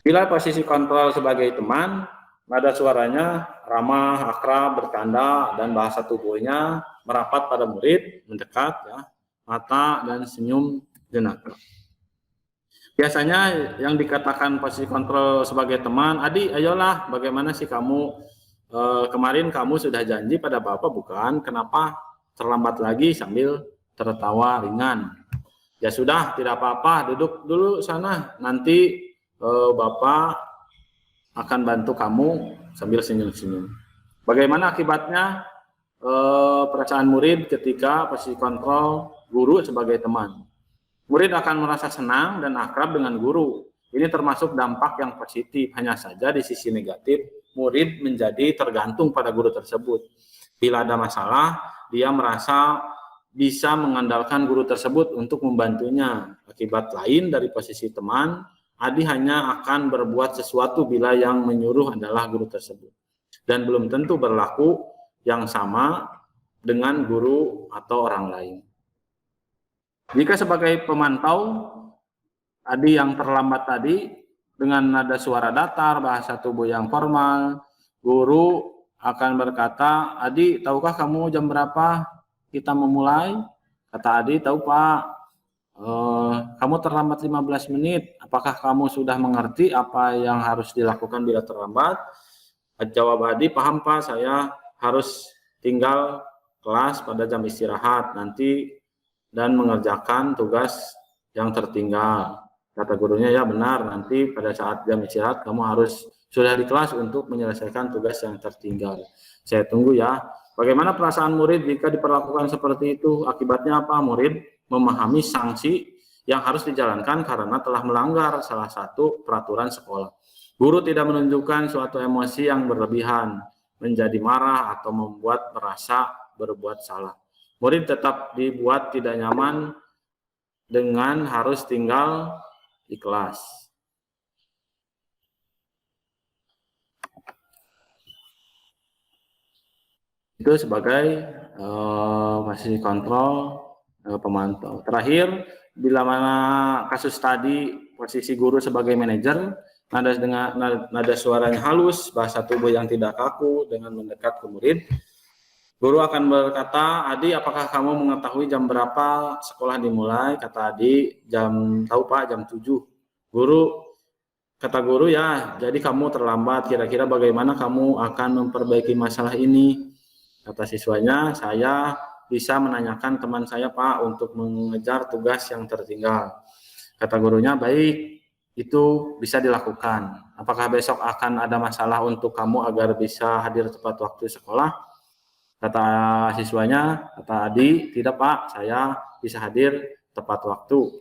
Bila posisi kontrol sebagai teman, nada suaranya ramah, akrab, bercanda, dan bahasa tubuhnya merapat pada murid, mendekat, ya, mata dan senyum jenak. Biasanya yang dikatakan posisi kontrol sebagai teman, adik, ayolah, bagaimana sih kamu? Kemarin kamu sudah janji pada bapak, bukan? Kenapa terlambat lagi sambil tertawa ringan? Ya sudah, tidak apa-apa, duduk dulu sana, nanti bapak akan bantu kamu, sambil senyum-senyum. Bagaimana akibatnya perasaan murid ketika posisi kontrol guru sebagai teman? Murid akan merasa senang dan akrab dengan guru. Ini termasuk dampak yang positif. Hanya saja di sisi negatif, murid menjadi tergantung pada guru tersebut. Bila ada masalah, dia merasa bisa mengandalkan guru tersebut untuk membantunya. Akibat lain dari posisi teman, adik hanya akan berbuat sesuatu bila yang menyuruh adalah guru tersebut. Dan belum tentu berlaku yang sama dengan guru atau orang lain. Jika sebagai pemantau, tadi yang terlambat tadi, dengan nada suara datar, bahasa tubuh yang formal, guru akan berkata, "Adi, tahukah kamu jam berapa kita memulai?" Kata Adi, "Tahu Pak." Kamu terlambat 15 menit. Apakah kamu sudah mengerti apa yang harus dilakukan bila terlambat? Jawab Adi, "Paham Pak, saya harus tinggal kelas pada jam istirahat nanti dan mengerjakan tugas yang tertinggal." Kata gurunya, "Ya benar, nanti pada saat jam istirahat kamu harus sudah di kelas untuk menyelesaikan tugas yang tertinggal. Saya tunggu ya." Bagaimana perasaan murid jika diperlakukan seperti itu? Akibatnya apa? Murid memahami sanksi yang harus dijalankan karena telah melanggar salah satu peraturan sekolah. Guru tidak menunjukkan suatu emosi yang berlebihan, menjadi marah atau membuat merasa berbuat salah. Murid tetap dibuat tidak nyaman dengan harus tinggal di kelas. Itu sebagai masih kontrol pemantau. Terakhir, bila mana kasus tadi posisi guru sebagai manajer, nada suaranya halus, bahasa tubuh yang tidak kaku dengan mendekat ke murid, guru akan berkata, "Adi, apakah kamu mengetahui jam berapa sekolah dimulai?" Kata Adi, "Tahu Pak, jam 7. Kata guru, "Ya, jadi kamu terlambat. Kira-kira bagaimana kamu akan memperbaiki masalah ini?" Kata siswanya, "Saya bisa menanyakan teman saya Pak untuk mengejar tugas yang tertinggal." Kata gurunya, "Baik, itu bisa dilakukan. Apakah besok akan ada masalah untuk kamu agar bisa hadir tepat waktu sekolah?" Kata siswanya, kata Adi, "Tidak Pak, saya bisa hadir tepat waktu."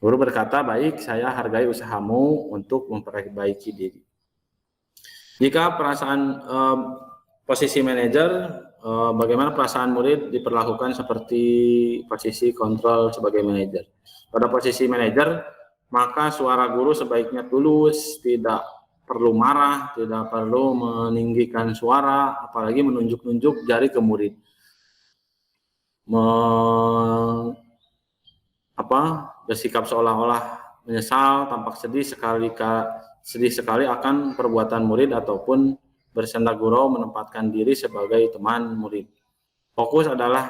Guru berkata, "Baik, saya hargai usahamu untuk memperbaiki diri." Jika posisi manajer, bagaimana perasaan murid diperlakukan seperti posisi kontrol sebagai manajer. Pada posisi manajer, maka suara guru sebaiknya tulus, tidak perlu marah, tidak perlu meninggikan suara, apalagi menunjuk-nunjuk jari ke murid. Bersikap seolah-olah menyesal, tampak sedih sekali akan perbuatan murid ataupun bersenda gurau menempatkan diri sebagai teman murid. Fokus adalah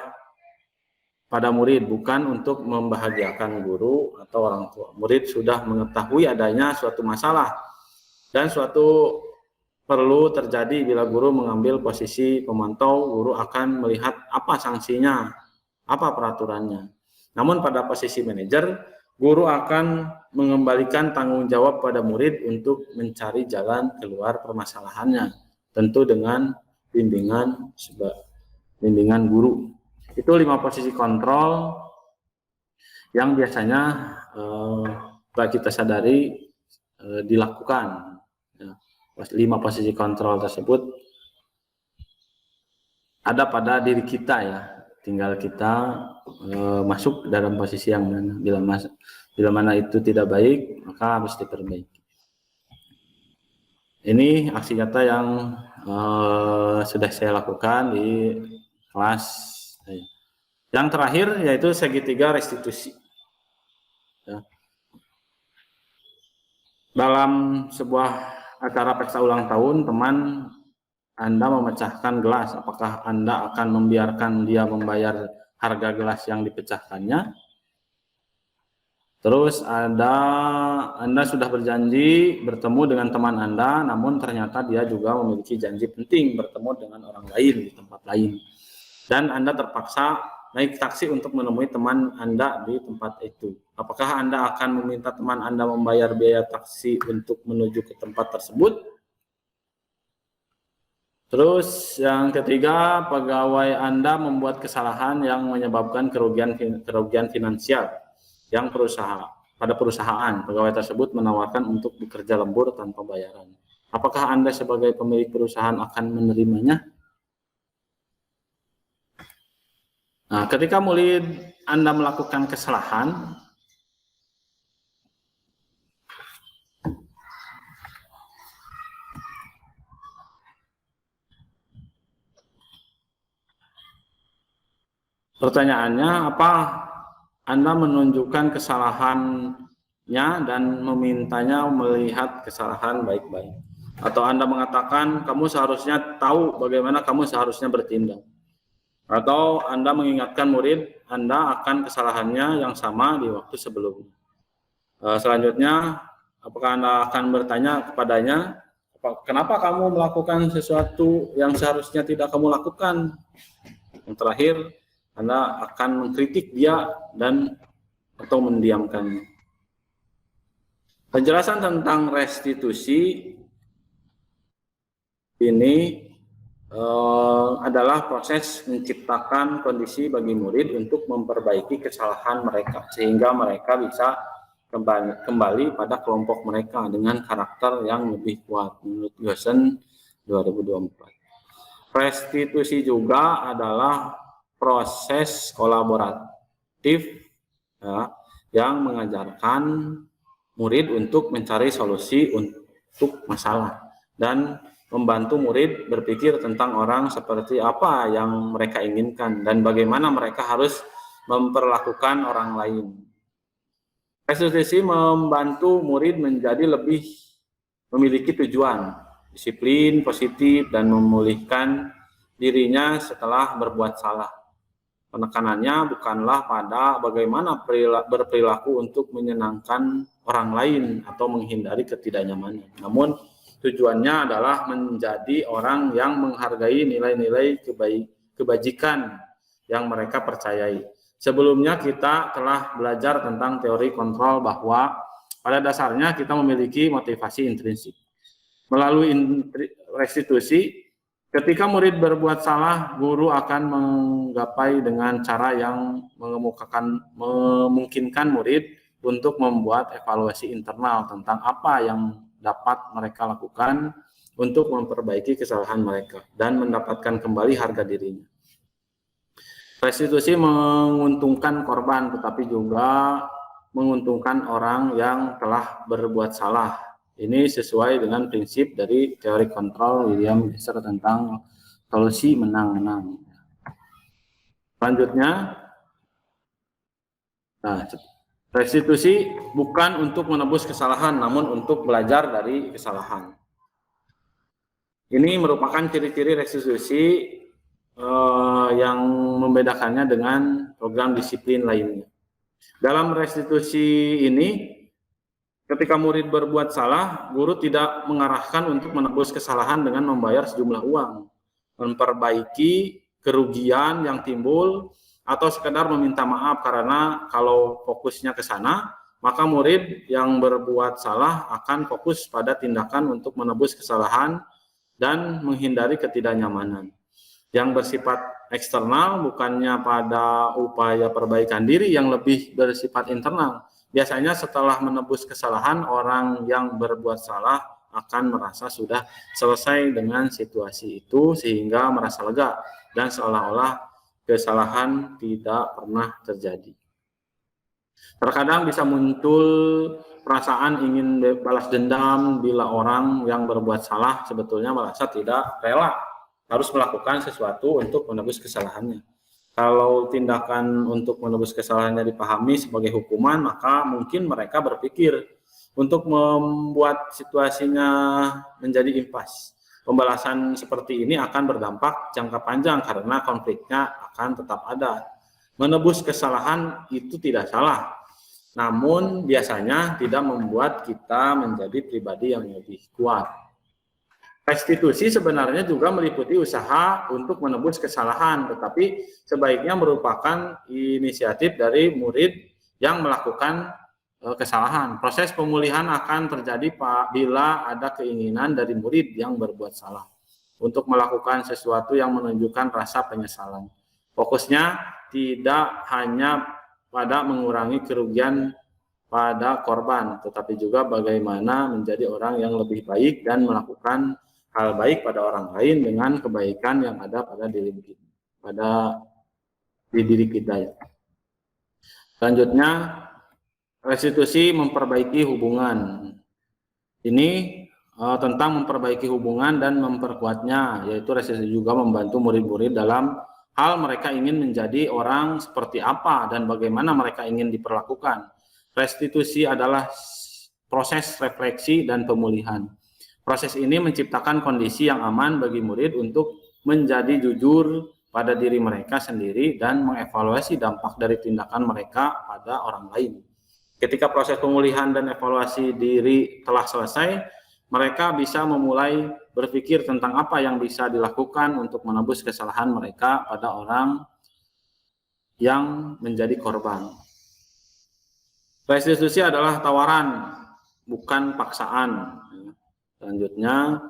pada murid, bukan untuk membahagiakan guru atau orang tua. Murid sudah mengetahui adanya suatu masalah dan suatu perlu terjadi bila guru mengambil posisi pemantau, guru akan melihat apa sanksinya, apa peraturannya. Namun pada posisi manajer, guru akan mengembalikan tanggung jawab pada murid untuk mencari jalan keluar permasalahannya, tentu dengan bimbingan guru. Itu 5 posisi kontrol yang biasanya kita sadari dilakukan. 5 posisi kontrol tersebut ada pada diri kita ya, tinggal kita masuk dalam posisi yang mana. Bila mana itu tidak baik, maka harus diperbaiki. Ini aksi nyata yang sudah saya lakukan di kelas. Yang terakhir yaitu segitiga restitusi. Ya. Dalam sebuah acara pesta ulang tahun, teman Anda memecahkan gelas. Apakah Anda akan membiarkan dia membayar harga gelas yang dipecahkannya? Terus Anda sudah berjanji bertemu dengan teman Anda, namun ternyata dia juga memiliki janji penting bertemu dengan orang lain di tempat lain. Dan Anda terpaksa naik taksi untuk menemui teman Anda di tempat itu. Apakah Anda akan meminta teman Anda membayar biaya taksi untuk menuju ke tempat tersebut? Terus yang ketiga, pegawai Anda membuat kesalahan yang menyebabkan kerugian finansial yang pada perusahaan. Pegawai tersebut menawarkan untuk bekerja lembur tanpa bayaran. Apakah Anda sebagai pemilik perusahaan akan menerimanya? Nah, ketika murid Anda melakukan kesalahan, Pertanyaannya, apa Anda menunjukkan kesalahannya dan memintanya melihat kesalahan baik-baik? Atau Anda mengatakan kamu seharusnya tahu bagaimana kamu seharusnya bertindak? Atau Anda mengingatkan murid Anda akan kesalahannya yang sama di waktu sebelumnya? Selanjutnya, apakah Anda akan bertanya kepadanya, kenapa kamu melakukan sesuatu yang seharusnya tidak kamu lakukan? Yang terakhir, Anda akan mengkritik dia dan atau mendiamkannya. Penjelasan tentang restitusi ini adalah proses menciptakan kondisi bagi murid untuk memperbaiki kesalahan mereka sehingga mereka bisa kembali pada kelompok mereka dengan karakter yang lebih kuat menurut Gosen 2024. Restitusi juga adalah proses kolaboratif ya, yang mengajarkan murid untuk mencari solusi untuk masalah dan membantu murid berpikir tentang orang seperti apa yang mereka inginkan dan bagaimana mereka harus memperlakukan orang lain. Restitusi membantu murid menjadi lebih memiliki tujuan, disiplin positif, dan memulihkan dirinya setelah berbuat salah. Penekanannya bukanlah pada bagaimana berperilaku untuk menyenangkan orang lain atau menghindari ketidaknyamanan, namun tujuannya adalah menjadi orang yang menghargai nilai-nilai kebajikan yang mereka percayai. Sebelumnya kita telah belajar tentang teori kontrol bahwa pada dasarnya kita memiliki motivasi intrinsik. Melalui restitusi, ketika murid berbuat salah, guru akan menggapai dengan cara yang memungkinkan murid untuk membuat evaluasi internal tentang apa yang dapat mereka lakukan untuk memperbaiki kesalahan mereka dan mendapatkan kembali harga dirinya. Restitusi menguntungkan korban, tetapi juga menguntungkan orang yang telah berbuat salah. Ini sesuai dengan prinsip dari teori kontrol William Glasser tentang solusi menang-menang. Selanjutnya, restitusi bukan untuk menebus kesalahan, namun untuk belajar dari kesalahan. Ini merupakan ciri-ciri restitusi yang membedakannya dengan program disiplin lainnya. Dalam restitusi ini, ketika murid berbuat salah, guru tidak mengarahkan untuk menebus kesalahan dengan membayar sejumlah uang, memperbaiki kerugian yang timbul, atau sekedar meminta maaf, karena kalau fokusnya ke sana, maka murid yang berbuat salah akan fokus pada tindakan untuk menebus kesalahan dan menghindari ketidaknyamanan. Yang bersifat eksternal bukannya pada upaya perbaikan diri yang lebih bersifat internal. Biasanya setelah menebus kesalahan, orang yang berbuat salah akan merasa sudah selesai dengan situasi itu sehingga merasa lega dan seolah-olah kesalahan tidak pernah terjadi. Terkadang bisa muncul perasaan ingin balas dendam bila orang yang berbuat salah sebetulnya merasa tidak rela harus melakukan sesuatu untuk menebus kesalahannya. Kalau tindakan untuk menebus kesalahannya dipahami sebagai hukuman, maka mungkin mereka berpikir untuk membuat situasinya menjadi impas. Pembalasan seperti ini akan berdampak jangka panjang karena konfliknya akan tetap ada. Menebus kesalahan itu tidak salah, namun biasanya tidak membuat kita menjadi pribadi yang lebih kuat. Restitusi sebenarnya juga meliputi usaha untuk menebus kesalahan, tetapi sebaiknya merupakan inisiatif dari murid yang melakukan kesalahan. Proses pemulihan akan terjadi bila ada keinginan dari murid yang berbuat salah untuk melakukan sesuatu yang menunjukkan rasa penyesalan. Fokusnya tidak hanya pada mengurangi kerugian pada korban, tetapi juga bagaimana menjadi orang yang lebih baik dan melakukan hal baik pada orang lain dengan kebaikan yang ada pada diri kita. Selanjutnya, restitusi memperbaiki hubungan. Ini tentang memperbaiki hubungan dan memperkuatnya, yaitu restitusi juga membantu murid-murid dalam hal mereka ingin menjadi orang seperti apa dan bagaimana mereka ingin diperlakukan. Restitusi adalah proses refleksi dan pemulihan. Proses ini menciptakan kondisi yang aman bagi murid untuk menjadi jujur pada diri mereka sendiri dan mengevaluasi dampak dari tindakan mereka pada orang lain. Ketika proses pemulihan dan evaluasi diri telah selesai, mereka bisa memulai berpikir tentang apa yang bisa dilakukan untuk menebus kesalahan mereka pada orang yang menjadi korban. Restitusi adalah tawaran, bukan paksaan. Selanjutnya,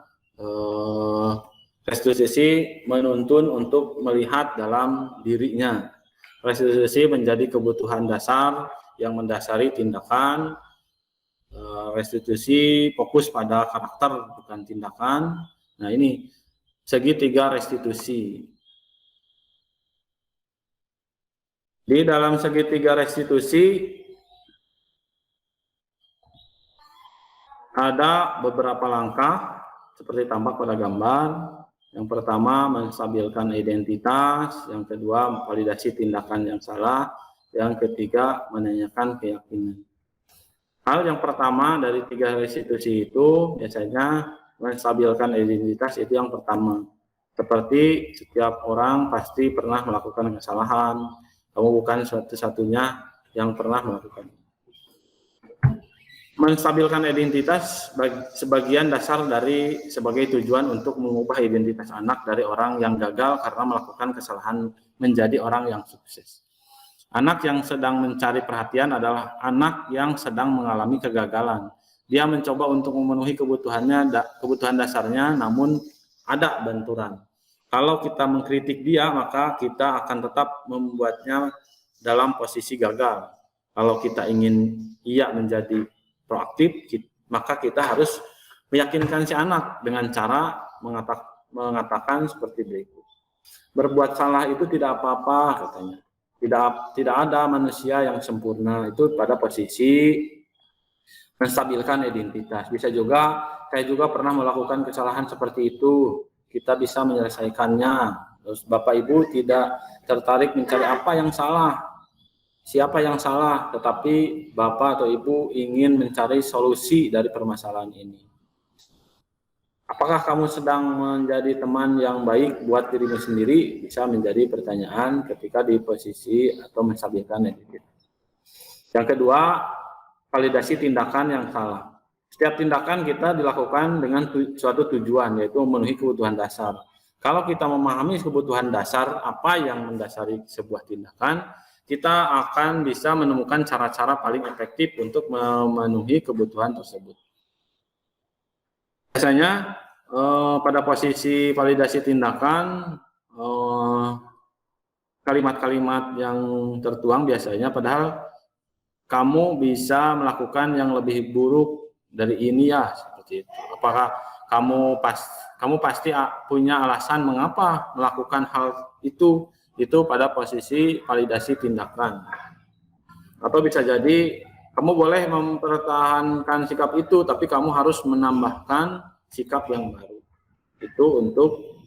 restitusi menuntun untuk melihat dalam dirinya. Restitusi menjadi kebutuhan dasar yang mendasari tindakan. Restitusi fokus pada karakter bukan tindakan. Nah, ini segitiga restitusi. Di dalam segitiga restitusi ada beberapa langkah seperti tampak pada gambar. Yang pertama, menstabilkan identitas. Yang kedua, validasi tindakan yang salah. Yang ketiga, menanyakan keyakinan. Hal yang pertama dari 3 restitusi itu biasanya menstabilkan identitas itu yang pertama. Seperti setiap orang pasti pernah melakukan kesalahan. Kamu bukan satu-satunya yang pernah melakukan. Menstabilkan identitas sebagian dasar dari sebagai tujuan untuk mengubah identitas anak dari orang yang gagal karena melakukan kesalahan menjadi orang yang sukses. Anak yang sedang mencari perhatian adalah anak yang sedang mengalami kegagalan. Dia mencoba untuk memenuhi kebutuhan dasarnya, namun ada benturan. Kalau kita mengkritik dia, maka kita akan tetap membuatnya dalam posisi gagal. Kalau kita ingin ia menjadi proaktif, maka kita harus meyakinkan si anak dengan cara mengatakan seperti berikut. Berbuat salah itu tidak apa-apa, katanya. Tidak ada manusia yang sempurna. Itu pada posisi menstabilkan identitas. Bisa juga, saya juga pernah melakukan kesalahan seperti itu. Kita bisa menyelesaikannya. Terus Bapak Ibu tidak tertarik mencari apa yang salah, siapa yang salah, tetapi Bapak atau Ibu ingin mencari solusi dari permasalahan ini. Apakah kamu sedang menjadi teman yang baik buat dirimu sendiri? Bisa menjadi pertanyaan ketika di posisi atau menstabilkan identitas. Yang kedua, validasi tindakan yang salah. Setiap tindakan kita dilakukan dengan suatu tujuan, yaitu memenuhi kebutuhan dasar. Kalau kita memahami kebutuhan dasar, apa yang mendasari sebuah tindakan, kita akan bisa menemukan cara-cara paling efektif untuk memenuhi kebutuhan tersebut. Biasanya pada posisi validasi tindakan, kalimat-kalimat yang tertuang biasanya, padahal kamu bisa melakukan yang lebih buruk dari ini ya, seperti itu. Apakah kamu pasti punya alasan mengapa melakukan hal itu pada posisi validasi tindakan. Atau bisa jadi kamu boleh mempertahankan sikap itu, tapi kamu harus menambahkan sikap yang baru. Itu untuk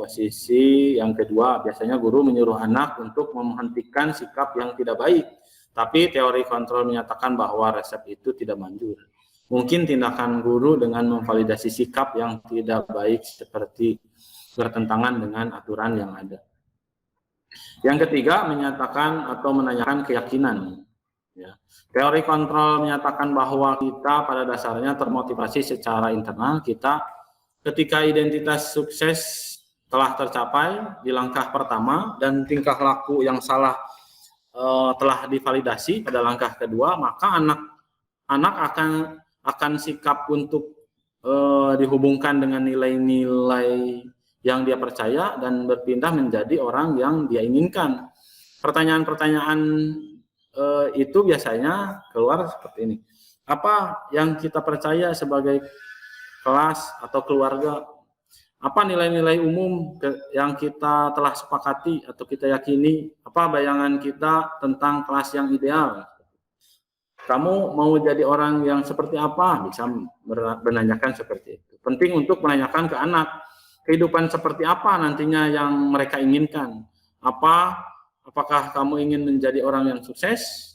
posisi yang kedua. Biasanya guru menyuruh anak untuk menghentikan sikap yang tidak baik. Tapi teori kontrol menyatakan bahwa resep itu tidak manjur. Mungkin tindakan guru dengan memvalidasi sikap yang tidak baik seperti bertentangan dengan aturan yang ada. Yang ketiga, menyatakan atau menanyakan keyakinan. Ya. Teori kontrol menyatakan bahwa kita pada dasarnya termotivasi secara internal. Kita ketika identitas sukses telah tercapai di langkah pertama dan tingkah laku yang salah telah divalidasi pada langkah kedua, maka anak akan sikap untuk dihubungkan dengan nilai-nilai yang dia percaya dan berpindah menjadi orang yang dia inginkan. Pertanyaan-pertanyaan itu biasanya keluar seperti ini. Apa yang kita percaya sebagai kelas atau keluarga? Apa nilai-nilai umum yang kita telah sepakati atau kita yakini? Apa bayangan kita tentang kelas yang ideal? Kamu mau jadi orang yang seperti apa? Bisa menanyakan seperti itu. Penting untuk menanyakan ke anak. kehidupan seperti apa nantinya yang mereka inginkan. Apakah kamu ingin menjadi orang yang sukses,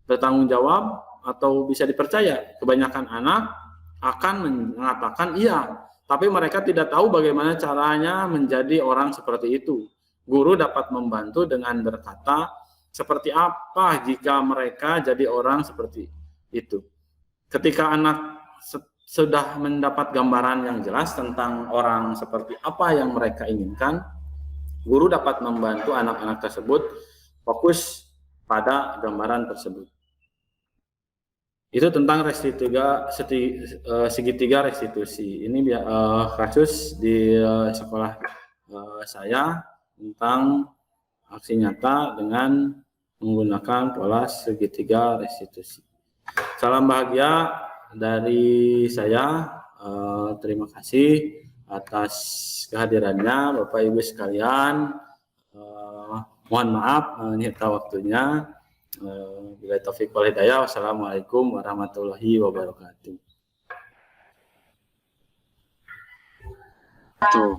bertanggung jawab, atau bisa dipercaya? Kebanyakan anak akan mengatakan iya, tapi mereka tidak tahu bagaimana caranya menjadi orang seperti itu. Guru dapat membantu dengan berkata, seperti apa jika mereka jadi orang seperti itu. Ketika anak sudah mendapat gambaran yang jelas tentang orang seperti apa yang mereka inginkan, guru dapat membantu anak-anak tersebut fokus pada gambaran tersebut. Itu tentang segitiga restitusi. Ini kasus di sekolah saya tentang aksi nyata dengan menggunakan pola segitiga restitusi. Salam bahagia dari saya. Terima kasih atas kehadirannya Bapak Ibu sekalian. Mohon maaf menyita waktunya. Bila taufik wal hidayah. Wassalamualaikum warahmatullahi wabarakatuh. Tuh.